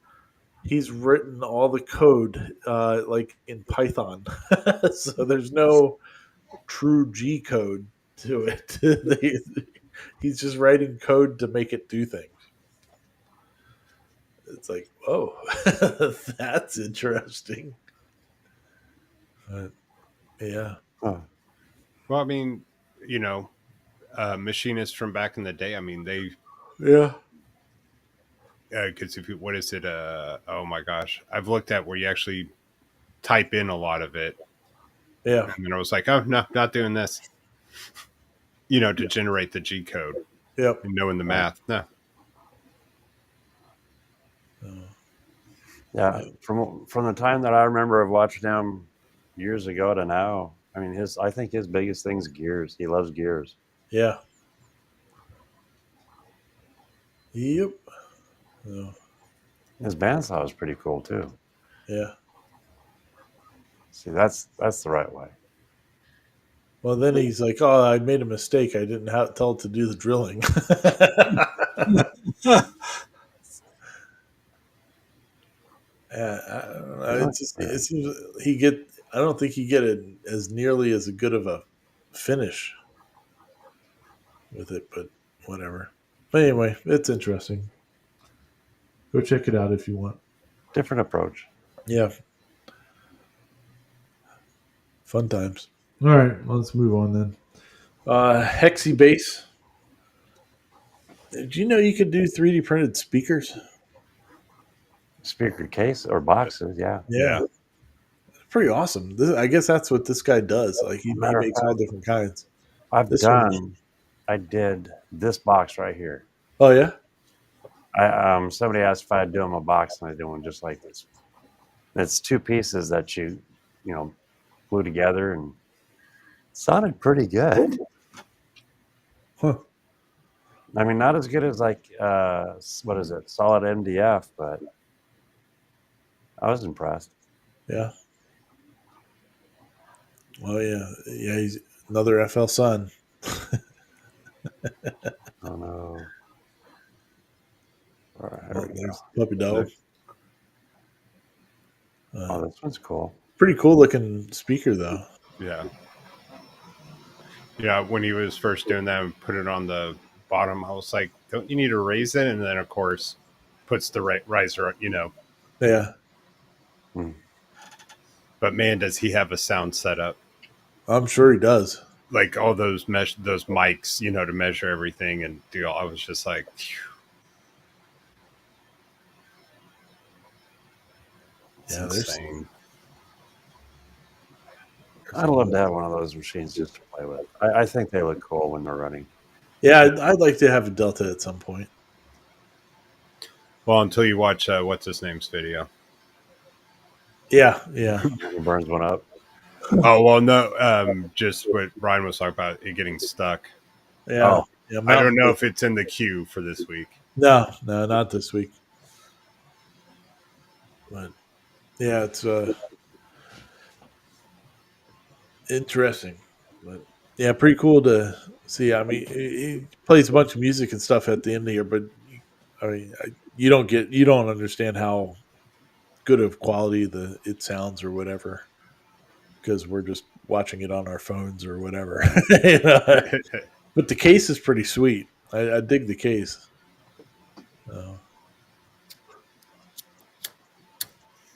He's written all the code like in Python, so there's no true G code to it. He's just writing code to make it do things. It's like, oh, that's interesting. But yeah, oh, Well, I mean, you know, machinists from back in the day. I mean, they yeah, because if you, what is it? Oh my gosh, I've looked at where you actually type in a lot of it, yeah, and then I was like, oh no, not doing this. You know, to generate the G code yep. and knowing the math. No, yeah. From the time that I remember of watching him years ago to now, I mean, I think his biggest thing is gears. He loves gears. Yeah, yep. So, His bandsaw is pretty cool too. yeah. See, that's the right way. Well, then he's like, "Oh, I made a mistake. I didn't tell it to do the drilling." Yeah, I don't know. It seems he get. I don't think he get it as nearly as good of a finish with it, but whatever. But anyway, it's interesting. Go check it out if you want. Different approach. Yeah, fun times. All right, well, let's move on then. Hexy Base. Did you know you could do 3D printed speakers? Speaker case or boxes, yeah. Yeah, pretty awesome. I guess that's what this guy does. Like he Matter of makes all fact, different kinds. I've This one, done. I did this box right here. oh yeah, Somebody asked if I'd do him a box, and I did one just like this. It's two pieces that you glue together, and it sounded pretty good. huh? I mean, not as good as like what is it, solid MDF, but I was impressed. Yeah. Well, yeah. He's another FL son. Oh no! All right, Oh, here we go. there's puppy dog. Oh, this one's cool. Pretty cool looking speaker though. yeah, yeah. When he was first doing that and put it on the bottom, I was like, don't you need to raise it? And then of course, puts the riser, Yeah, but man, does he have a sound setup. I'm sure he does. Like all those those mics, to measure everything and do all. I was just like, phew, it's Yeah, there's insane. I'd love to have one of those machines just to play with. I think they look cool when they're running. Yeah, I'd like to have a Delta at some point. Well, until you watch what's his name's video. Yeah. He burns one up. Oh well, no, just what Ryan was talking about, it getting stuck. Yeah. Oh. Yeah, I don't know if it's in the queue for this week. No, not this week. But yeah, it's interesting. But yeah, pretty cool to see. I mean, he plays a bunch of music and stuff at the end of the year, but I mean, you don't understand how good of quality it sounds or whatever, because we're just watching it on our phones or whatever. You know? But the case is pretty sweet. I dig the case.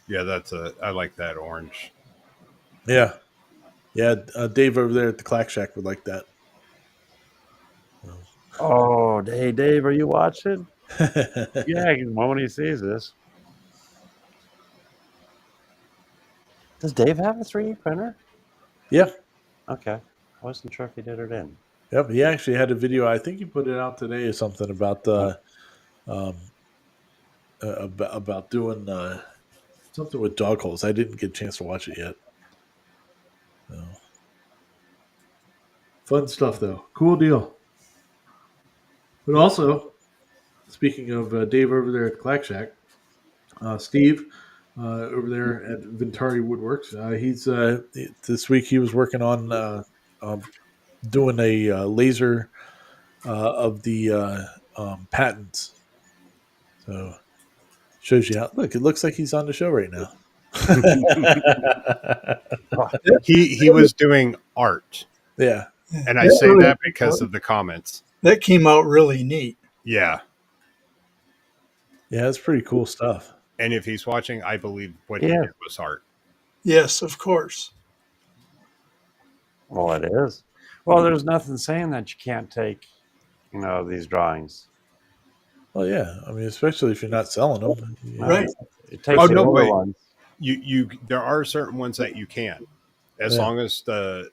Yeah, I like that orange. Yeah. Dave over there at the Clack Shack would like that. Oh, hey, Dave, are you watching? Yeah, the moment he sees this. Does Dave have a 3D printer? Yeah. Okay. I wasn't sure if he did or didn't. Yep. He actually had a video. I think he put it out today or something about about doing something with dog holes. I didn't get a chance to watch it yet. So. Fun stuff, though. Cool deal. But also, speaking of Dave over there at Clack Shack, Steve over there at Ventari Woodworks, he's this week he was working on doing a laser of the patents. So shows you how. Look, it looks like he's on the show right now. He was doing art, Yeah. and I say that because of the comments. That came out really neat. Yeah, Yeah, it's pretty cool stuff. and if he's watching, I believe what he Yeah. did was art. Yes, of course. Well, it is. Well, there's nothing saying that you can't take, these drawings. Well, yeah. I mean, especially if you're not selling them. Right. It takes Oh, the no, older wait. ones. There are certain ones that you can, as Yeah. long as there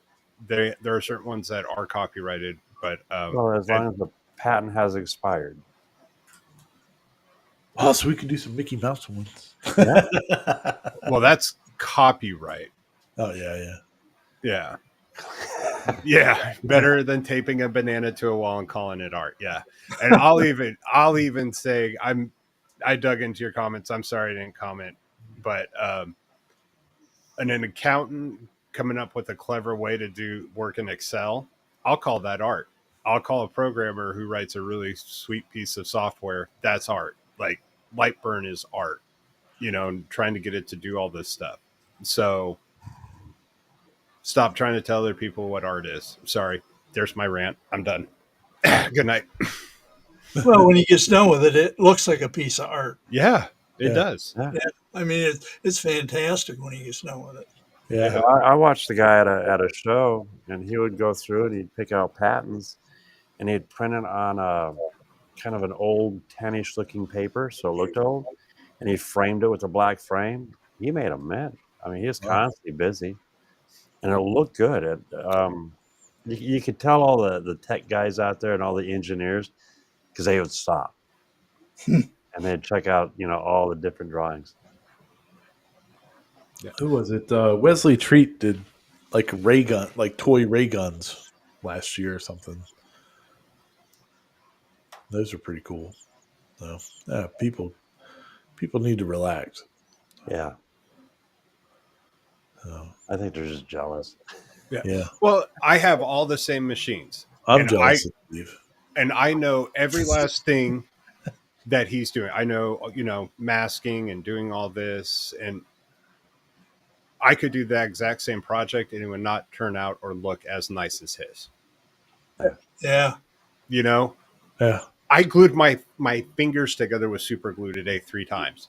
are certain ones that are copyrighted, but Well, as long as the patent has expired. Oh, so we could do some Mickey Mouse ones. well, that's copyright. Oh, yeah. Yeah. Yeah, better than taping a banana to a wall and calling it art. Yeah. And I'll even say I dug into your comments. I'm sorry I didn't comment, but an accountant coming up with a clever way to do work in Excel, I'll call that art. I'll call a programmer who writes a really sweet piece of software. That's art. Like Lightburn is art, and trying to get it to do all this stuff. So stop trying to tell other people what art is. Sorry. There's my rant. I'm done. Good night. Well, when he gets done with it, it looks like a piece of art. Yeah, it Yeah. does. Yeah. I mean, it's fantastic when he gets done with it. Yeah. I watched the guy at a show, and he would go through and he'd pick out patents, and he'd print it on a kind of an old tannish looking paper, so it looked old, and he framed it with a black frame. He made a mint. I mean, he was constantly busy, and it looked good. You could tell all the tech guys out there and all the engineers, because they would stop and they'd check out all the different drawings. Who was it? Wesley Treat did like toy ray guns last year or something. Those are pretty cool. So, yeah, people need to relax. Yeah, So, I think they're just jealous. yeah. Well, I have all the same machines. I'm And jealous of Steve. And I know every last thing that he's doing. I know, masking and doing all this. And I could do that exact same project and it would not turn out or look as nice as his. Yeah. You know? Yeah. I glued my fingers together with super glue today 3 times.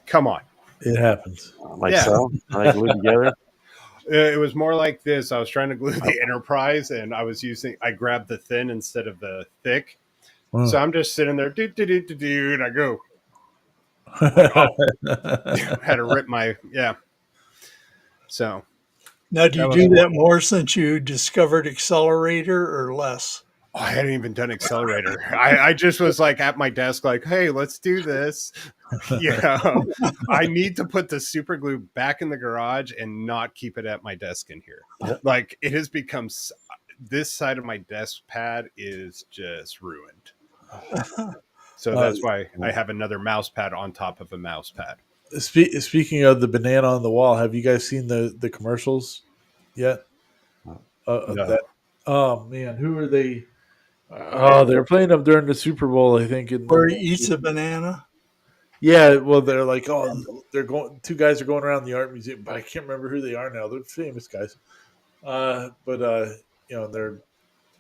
Come on. It happens. Like Yeah. so, are they glued together? It was more like this. I was trying to glue the Enterprise, and I grabbed the thin instead of the thick. Wow. So I'm just sitting there, and I go, had to rip my, yeah. So Now, do you That was do that horrible. more since you discovered Accelerator or less? I hadn't even done Accelerator. I just was like at my desk, like, hey, let's do this. I need to put the super glue back in the garage and not keep it at my desk in here. Like, it has become, this side of my desk pad is just ruined. So that's why I have another mouse pad on top of a mouse pad. Speaking of the banana on the wall, have you guys seen the commercials yet? Of No. that? Oh man, who are they? Oh, they're playing them during the Super Bowl, I think. Where he eats a banana? Yeah, well, they're like, they're going. 2 guys are going around the art museum, but I can't remember who they are now. They're famous guys. They're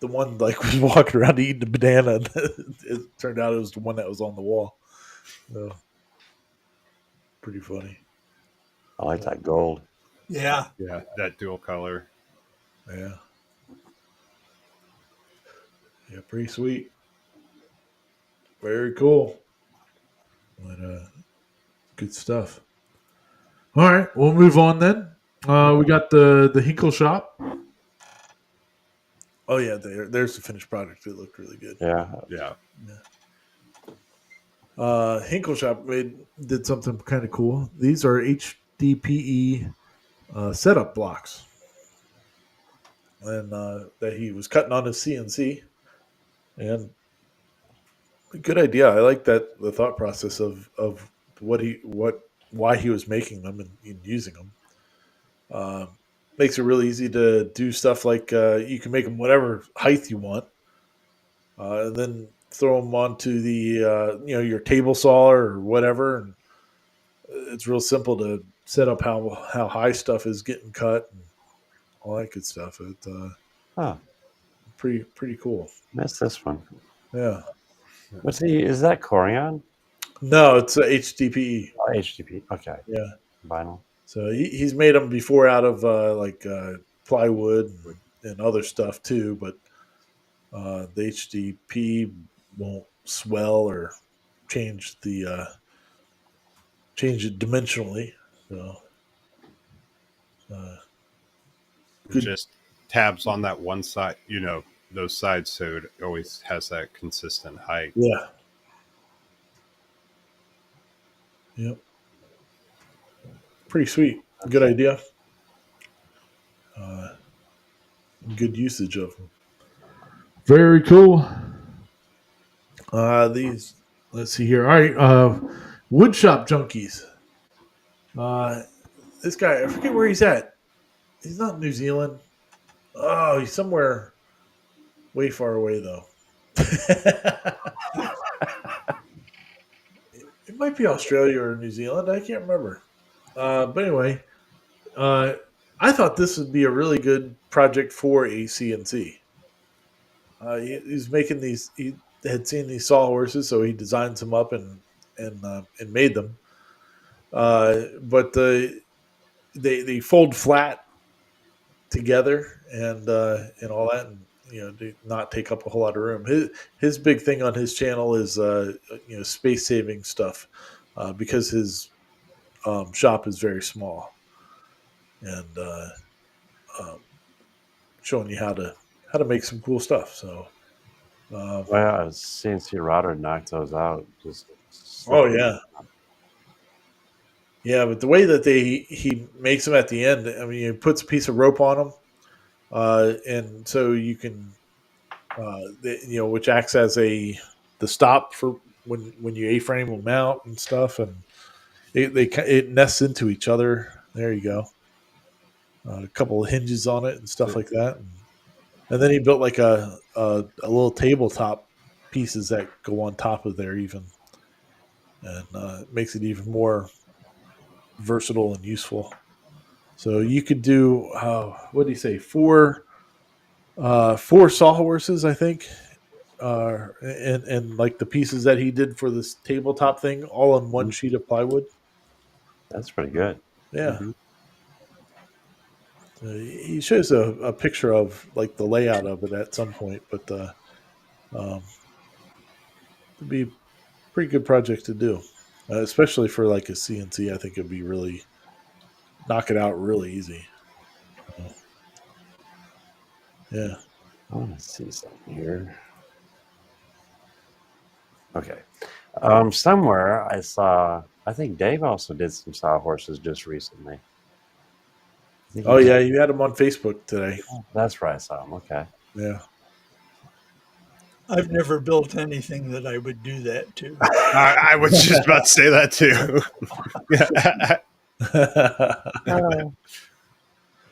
the one like was walking around eating a banana. And it turned out it was the one that was on the wall. So, pretty funny. I like that gold. Yeah. Yeah, that dual color. Yeah. Yeah, pretty sweet. Very cool. But good stuff. All right, we'll move on then. We got the Hinkle shop. Oh yeah, there's the finished product. It looked really good. Yeah. Yeah. Hinkle shop did something kind of cool. These are HDPE setup blocks, and that he was cutting on his CNC. And a good idea. I like that the thought process of why he was making them and using them. Makes it really easy to do stuff like you can make them whatever height you want, and then throw them onto the your table saw or whatever, and it's real simple to set up how high stuff is getting cut and all that good stuff. It's Oh, pretty cool. missed this one. Yeah. What's he? Is that Corian? No, it's HDPE. Oh, HDP. Okay. Yeah. Vinyl. So he's made them before out of plywood and other stuff too, but the HDP won't swell or change change it dimensionally. So Good. Just tabs on that one side, those sides, so it always has that consistent height. yeah, yep, pretty sweet. Good idea. Good usage of them. Very cool. These, let's see here. All right, woodshop junkies. This guy, I forget where he's at. He's not in New Zealand. Oh, he's somewhere way far away though. It might be Australia or New Zealand. I can't remember. But anyway, I thought this would be a really good project for a CNC. He's making these. He had seen these sawhorses, so he designed some up and made them. But they fold flat together and all that, and do not take up a whole lot of room. His big thing on his channel is space saving stuff, because his shop is very small, and showing you how to make some cool stuff. So, Well, CNC router knocked those out. Just. oh yeah. Yeah, but the way that he makes them at the end, I mean, he puts a piece of rope on them, and so you can, which acts as the stop for when you A-frame them out and stuff, and it nests into each other. There you go. A couple of hinges on it and stuff like that, and then he built like a little tabletop pieces that go on top of there even, and makes it even more versatile and useful. So you could do what do you say, 4 4 sawhorses, I think, and like the pieces that he did for this tabletop thing, all on one sheet of plywood. That's pretty good. Yeah, Mhm. he shows a picture of like the layout of it at some point, but um, it'd be a pretty good project to do, especially for like a CNC. I think it'd be really knock it out really easy. Uh, yeah. I want to see something here. Okay. Somewhere I saw. I think Dave also did some sawhorses just recently. I think Oh yeah, you had him on Facebook today. that's where I saw him. Okay. Yeah. I've never built anything that I would do that to. I was just about to say that too.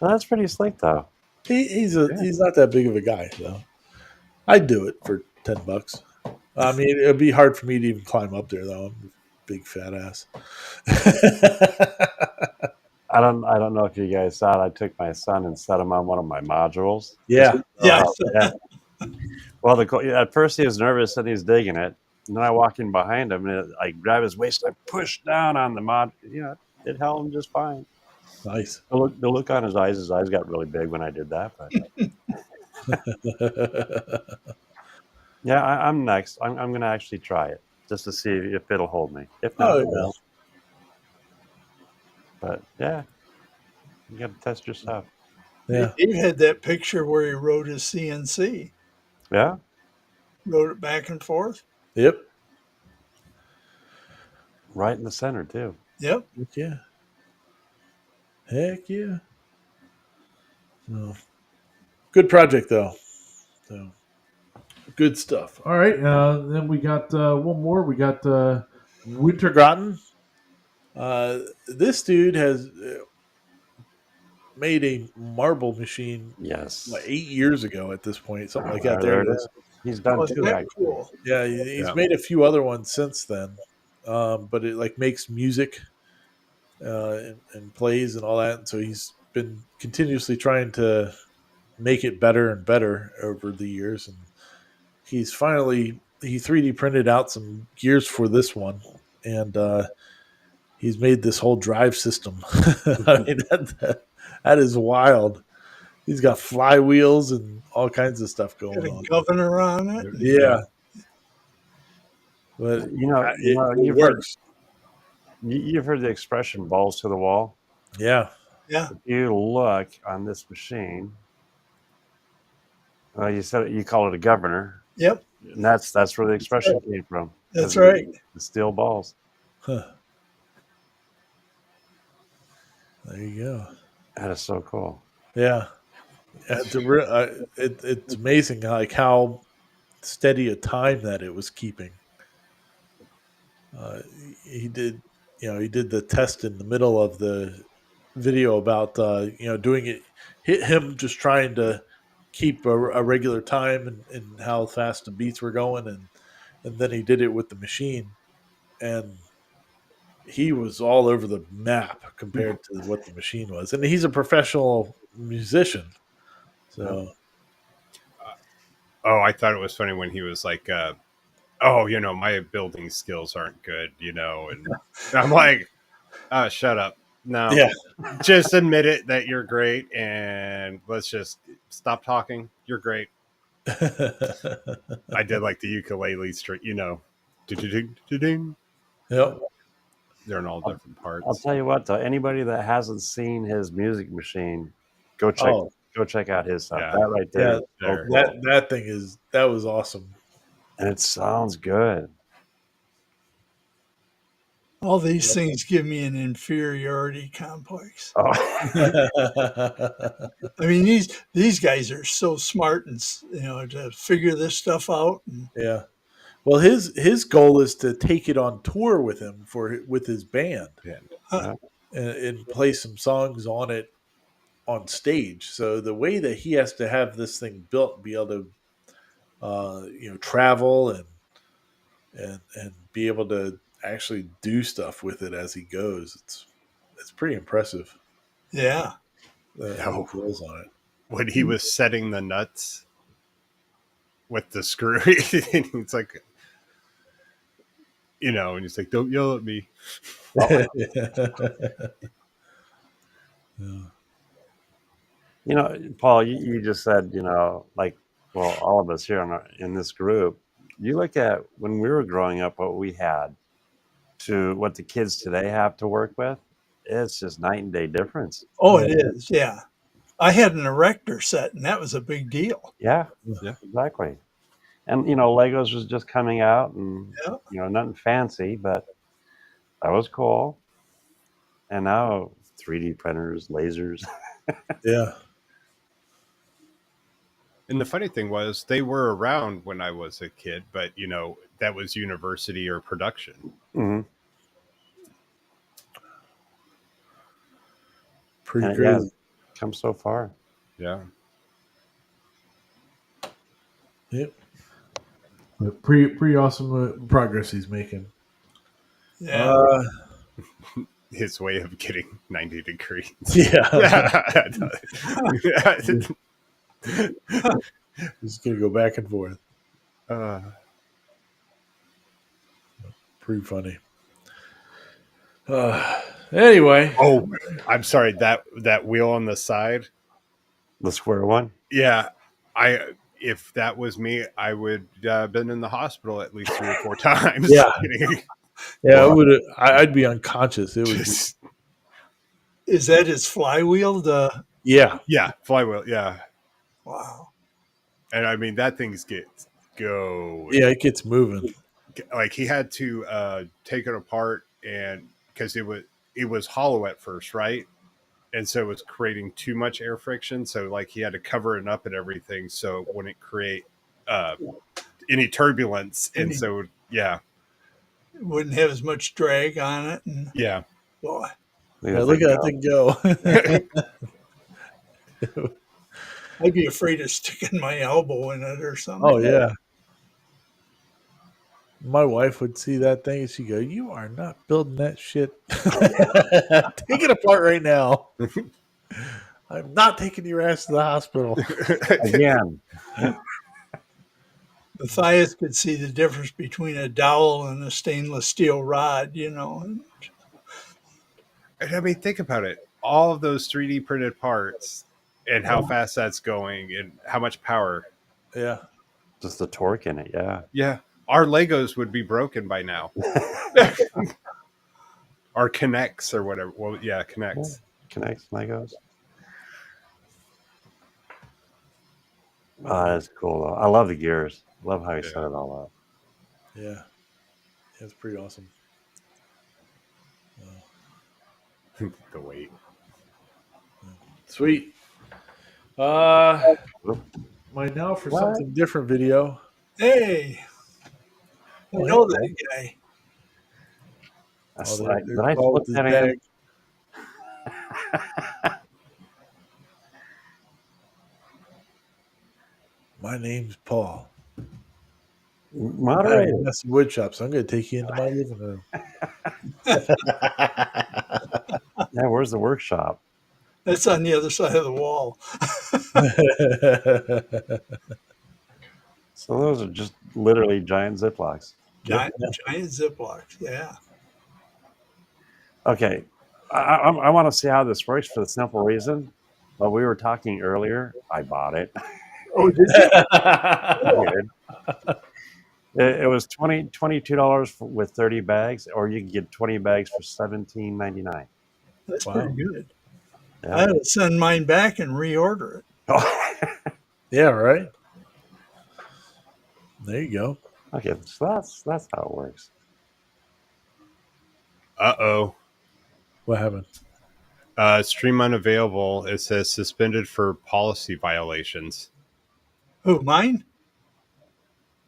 Well, that's pretty slick, though. He's not that big of a guy though. I'd do it for $10. I mean, it'd be hard for me to even climb up there though. I'm a big fat ass. I don't know if you guys saw it. I took my son and set him on one of my modules. Yeah. Yeah. Yeah. Well, at first he was nervous and he's digging it. And then I walk in behind him and I grab his waist and I push down on the mod. It held him just fine. Nice. The look on his eyes got really big when I did that. But yeah, I'm next. I'm going to actually try it just to see if it'll hold me. If not, Oh, it yeah. will. But yeah, you got to test your stuff. Yeah. Dave had that picture where he rode his CNC, Yeah. rode it back and forth. Yep. Right in the center too. Yep. Heck yeah. Heck yeah. So, good project though. So good stuff. All right. Then we got one more. We got Wintergrotten. This dude has made a marble machine Yes. like 8 years ago at this point, something like that. There There it is. He's done Oh, two that's actually. cool. Yeah, he's Yeah. made a few other ones since then, but it like makes music and plays and all that. And so he's been continuously trying to make it better and better over the years. And he 3D printed out some gears for this one, and he's made this whole drive system. I mean, that is wild. He's got flywheels and all kinds of stuff going Got a on. governor on it. Yeah. But it works. You've heard the expression "balls to the wall." Yeah. Yeah. If you look on this machine, you said you call it a governor, Yep. and that's where the expression came from. That's right. The steel balls. Huh. There you go. That is so cool. Yeah. It's amazing like how steady a time that it was keeping. He did the test in the middle of the video about doing it. Hit him just trying to keep a regular time and how fast the beats were going, and then he did it with the machine, and he was all over the map compared to what the machine was. And he's a professional musician, so. Oh, I thought it was funny when he was like, "Oh, my building skills aren't good," and I'm like, "Shut up! No, Yeah. just admit it that you're great, and let's just stop talking. You're great." I did like the ukulele string, ding. Yep. They're in all different parts. I'll tell you what, though, anybody that hasn't seen his music machine, go check out his stuff. Yeah. That right there. Yeah, is so cool. that was awesome. And it sounds good. All these things give me an inferiority complex. Oh. I mean, these guys are so smart and to figure this stuff out. And Yeah. Well, his goal is to take it on tour with him with his band and play some songs on it on stage. So the way that he has to have this thing built, be able to travel and be able to actually do stuff with it as he goes, it's pretty impressive. yeah, How he goes on it. when he was setting the nuts with the screw. And he's like, and he's like, "Don't yell at me." Paul, you just said, like, well, all of us here in this group, you look at when we were growing up, what we had to what the kids today have to work with. It's just night and day difference. Oh, it is. Yeah. I had an erector set, and that was a big deal. Yeah, Yeah. exactly. And, Legos was just coming out and, Yeah. nothing fancy, but that was cool. And now 3D printers, lasers. Yeah. And the funny thing was, they were around when I was a kid, but that was university or production. Mm-hmm. Pretty And crazy. come so far. Yeah. Yep. But pretty awesome progress he's making. Yeah. His way of getting 90 degrees. Yeah. He's gonna go back and forth. Pretty funny. Anyway. Oh, I'm sorry. That wheel on the side. The square one? Yeah. If that was me, I would been in the hospital at least 3 or 4 times. Yeah. Yeah, it would. I'd be unconscious. It was. Is that his flywheel? Yeah. Yeah, flywheel. Yeah, Wow. and I mean that thing's go. Yeah, it gets moving. Like he had to take it apart, and because it was hollow at first, right? And so it was creating too much air friction. So like he had to cover it up and everything, so it wouldn't create any turbulence. And so yeah. It wouldn't have as much drag on it. And Yeah. boy. Yeah, look at that thing go. I'd be afraid of sticking my elbow in it or something. Oh yeah. My wife would see that thing and she'd go, "You are not building that shit. Take it apart right now. I'm not taking your ass to the hospital." Again. Matthias could see the difference between a dowel and a stainless steel rod, And I mean, think about it. All of those 3D printed parts and how fast that's going and how much power. Yeah. Just the torque in it, yeah. Yeah. Our Legos would be broken by now. Our Connects or whatever. Well, yeah, Connects. Connects, Legos. Oh, that's cool, though. I love the gears. Love how he set it all up. Yeah. It's pretty awesome. The weight. Sweet. My now for something different video. hey, I know that guy. Did I flip that in? My name's Paul. Moderator. Messy wood shop, so I'm going to take you into my living room. Yeah, where's the workshop? That's on the other side of the wall. So those are just literally giant Ziplocs. Giant Ziplocs, yeah. Okay, I want to see how this works for the simple reason. Well, we were talking earlier. I bought it. Oh, did you? It was $22 with 30 bags, or you can get 20 bags for $17.99. That's Wow. pretty good. Yeah. I had to send mine back and reorder it. Yeah, right? There you go. Okay, so that's how it works. Uh-oh. What happened? Stream unavailable. It says suspended for policy violations. Who, mine?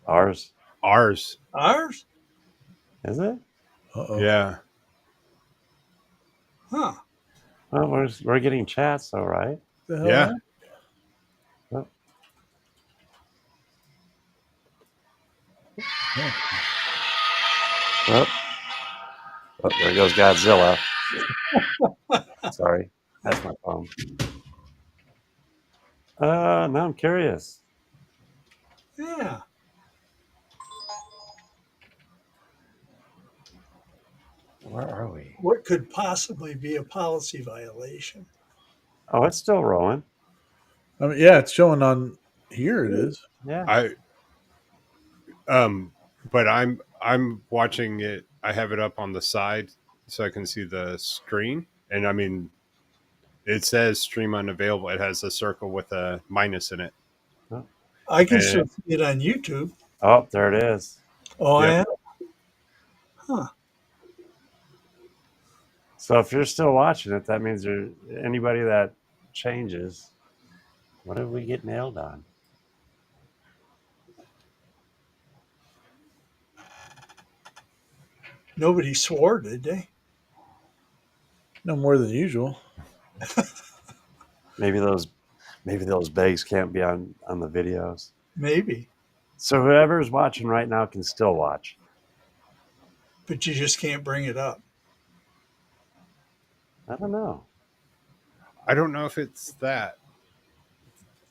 Ours, Ours. Ours? is it? Uh-oh. Yeah. Huh. Well, we're getting chats, though, right? The hell, Yeah. man? Oh, there goes Godzilla. Sorry, that's my phone. Now I'm curious. Yeah. Where are we? What could possibly be a policy violation? Oh, it's still rolling. I mean, yeah, it's showing on here. It is. Yeah. I but I'm watching it. I have it up on the side so I can see the screen, and I mean, it says stream unavailable. It has a circle with a minus in it. I can And still see it on YouTube. Oh, there it is. Oh, I Yep. am? Huh. So if you're still watching it, that means there anybody that changes. What did we get nailed on? Nobody swore, did they? No more than usual. Maybe those bags can't be on the videos. Maybe. So whoever's watching right now can still watch. But you just can't bring it up. I don't know. I don't know if it's that.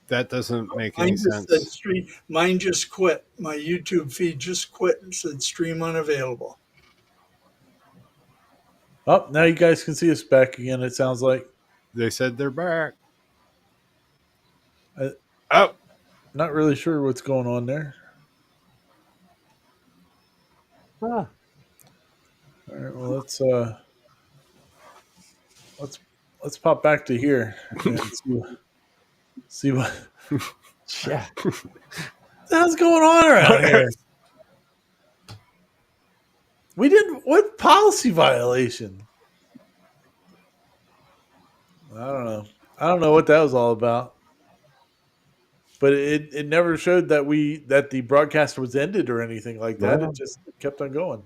That doesn't make any Mine just said sense. stream. Mine just quit. My YouTube feed just quit and said stream unavailable. Oh, now you guys can see us back again. It sounds like. They said they're back. I- Oh, Not really sure what's going on there. Huh. All right, well let's pop back to here and see what Yeah. the hell's going on around here. We didn't. What policy violation? I don't know. I don't know what that was all about. But it never showed that the broadcast was ended or anything like that. No. It just kept on going.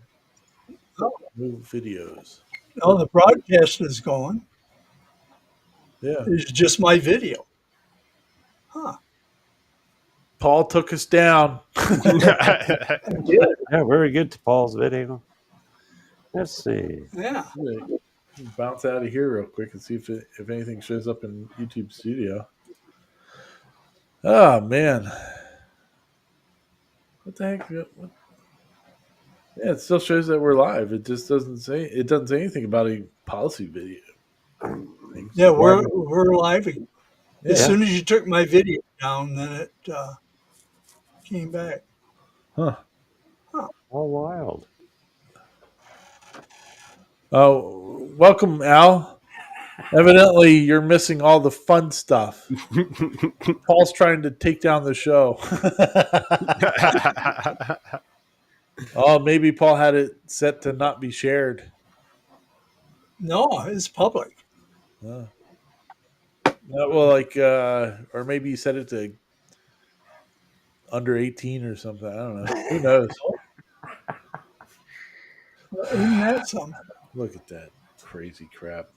Oh. Move videos. Oh, the broadcast is going. Yeah. It's just my video. Huh. Paul took us down. Yeah. Yeah, very good to Paul's video. Let's see. Yeah. Bounce out of here real quick and see if anything shows up in YouTube Studio. Oh man, what the heck? What? Yeah, it still shows that we're live. It just doesn't say anything about a policy video. things. Yeah, we're live again. As Yeah. soon as you took my video down, then it came back. Huh. All wild. Oh, welcome, Al. Evidently, you're missing all the fun stuff. Paul's trying to take down the show. Oh, maybe Paul had it set to not be shared. No, it's public. Well, or maybe you set it to under 18 or something. I don't know. Who knows? Isn't that something? Look at that crazy crap.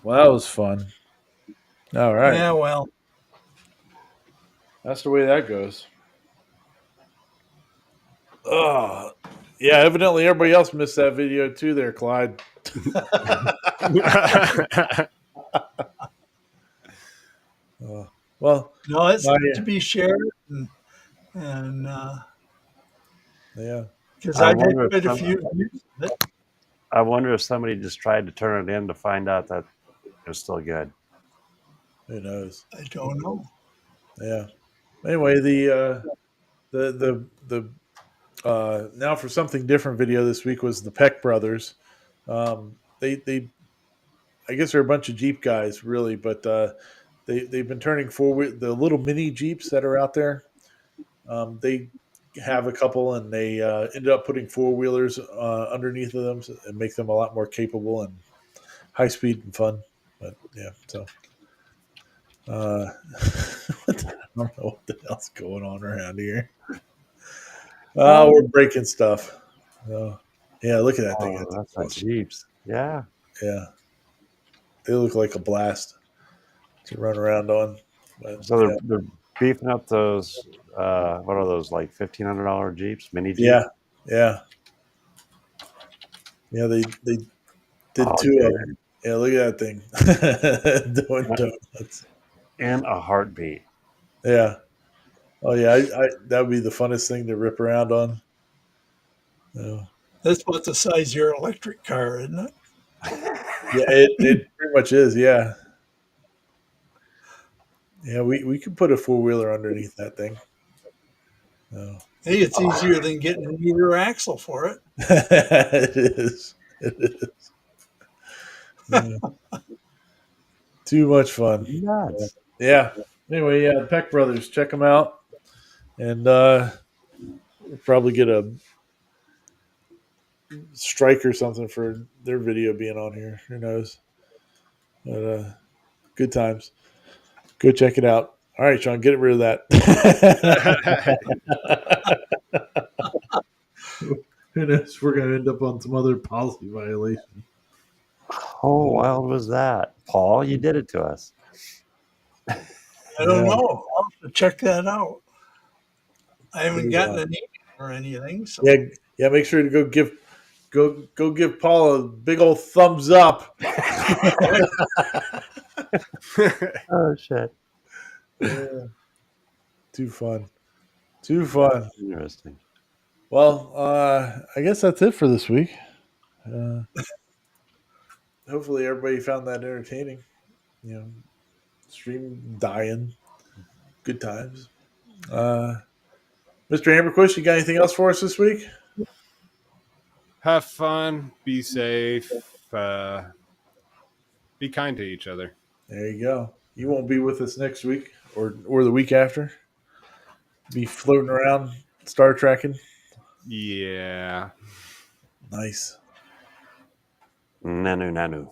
Well, that was fun. All right. Yeah, well, That's the way that goes. Oh, yeah. Evidently, everybody else missed that video too. There, Clyde. Well, no, it's Oh, yeah. to be shared, and yeah. because I I've had wonder if quite a some- few views of it. I wonder if somebody just tried to turn it in to find out that it was still good. Who knows? I don't know. Yeah. Anyway, the now for something different video this week was the Peck brothers. They I guess they're a bunch of Jeep guys, really, but they've been turning forward the little mini Jeeps that are out there. They have a couple, and they ended up putting four wheelers underneath of them and make them a lot more capable and high speed and fun. But yeah, so I don't know what the hell's going on around here. Oh, we're breaking stuff. Oh, yeah, look at that thing. Oh, that's like Jeeps. Yeah. Yeah, they look like a blast to run around on. But, So yeah. they're beefing up those. What are those, like $1,500 Jeeps, mini Jeeps? Yeah. They did Oh, two of dude. them. Yeah, look at that thing doing donuts. In a heartbeat. Yeah. Oh yeah. That would be the funnest thing to rip around on. Yeah. That's about the size of your electric car, isn't it? Yeah. It pretty much is. Yeah. Yeah. We could put a 4-wheeler underneath that thing. No. Hey, it's easier than getting a meter axle for it. It is. It is. Yeah. Too much fun. Nuts. Yeah. Anyway, yeah, the Peck Brothers, check them out, and we'll probably get a strike or something for their video being on here. Who knows? But good times. Go check it out. All right, Sean, get rid of that. Who knows? We're going to end up on some other policy violation. How wild was that, Paul? You did it to us. I don't Yeah. know. I'll have to check that out. I haven't Pretty gotten wild. an email or anything. So Yeah. Make sure to go give Paul a big old thumbs up. Oh shit! Yeah. Too fun. Too fun. Interesting. Well, I guess that's it for this week. Hopefully, everybody found that entertaining. You know, stream dying, good times. Mr. Amberquist, you got anything else for us this week? Have fun. Be safe. Be kind to each other. There you go. You won't be with us next week or the week after. Be floating around Star Trekking. Yeah. Nice. Nanu.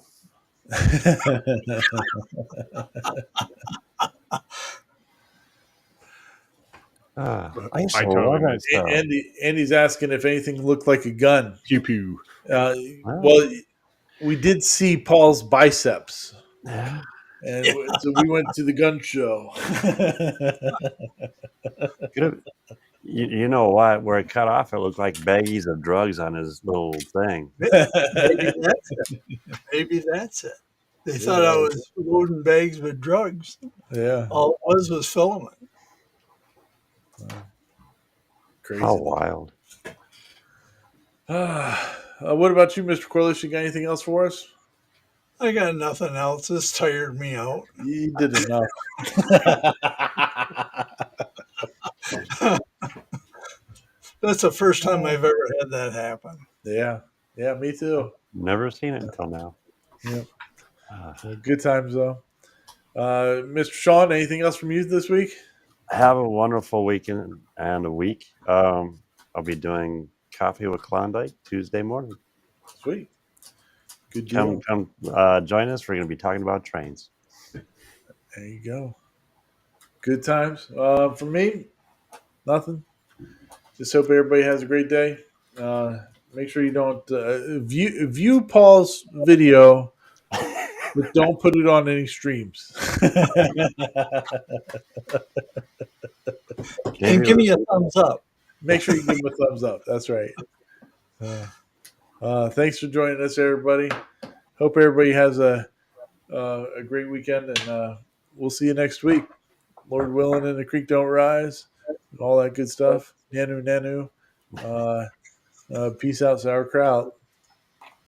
I used I to totally love that missed stuff. Andy's asking if anything looked like a gun. Pew pew. Well, we did see Paul's biceps, Yeah. and so we went to the gun show. Could've- You know what? Where it cut off, it looked like baggies of drugs on his little thing. maybe that's it. Maybe that's it. They thought I was loading bags with drugs. Yeah, All it was filament. crazy. How wild! What about you, Mr. Corliss? You got anything else for us? I got nothing else. This tired me out. You did enough. That's the first time I've ever had that happen. Yeah, me too. Never seen it until now. Yeah. Uh, Good times though. Mr. Sean, anything else from you this week? have a wonderful weekend and a week. I'll be doing Coffee with Klondike Tuesday morning. Sweet. Good deal. Come join us. We're going to be talking about trains. There you go. Good times. For me, nothing. Just hope everybody has a great day. Make sure you don't view Paul's video, but don't put it on any streams. And give me a thumbs up. Make sure you give him a thumbs up. That's right. Thanks for joining us, everybody. Hope everybody has a great weekend, and we'll see you next week. Lord willing, and the creek don't rise, and all that good stuff. Nanu. Peace out, sauerkraut.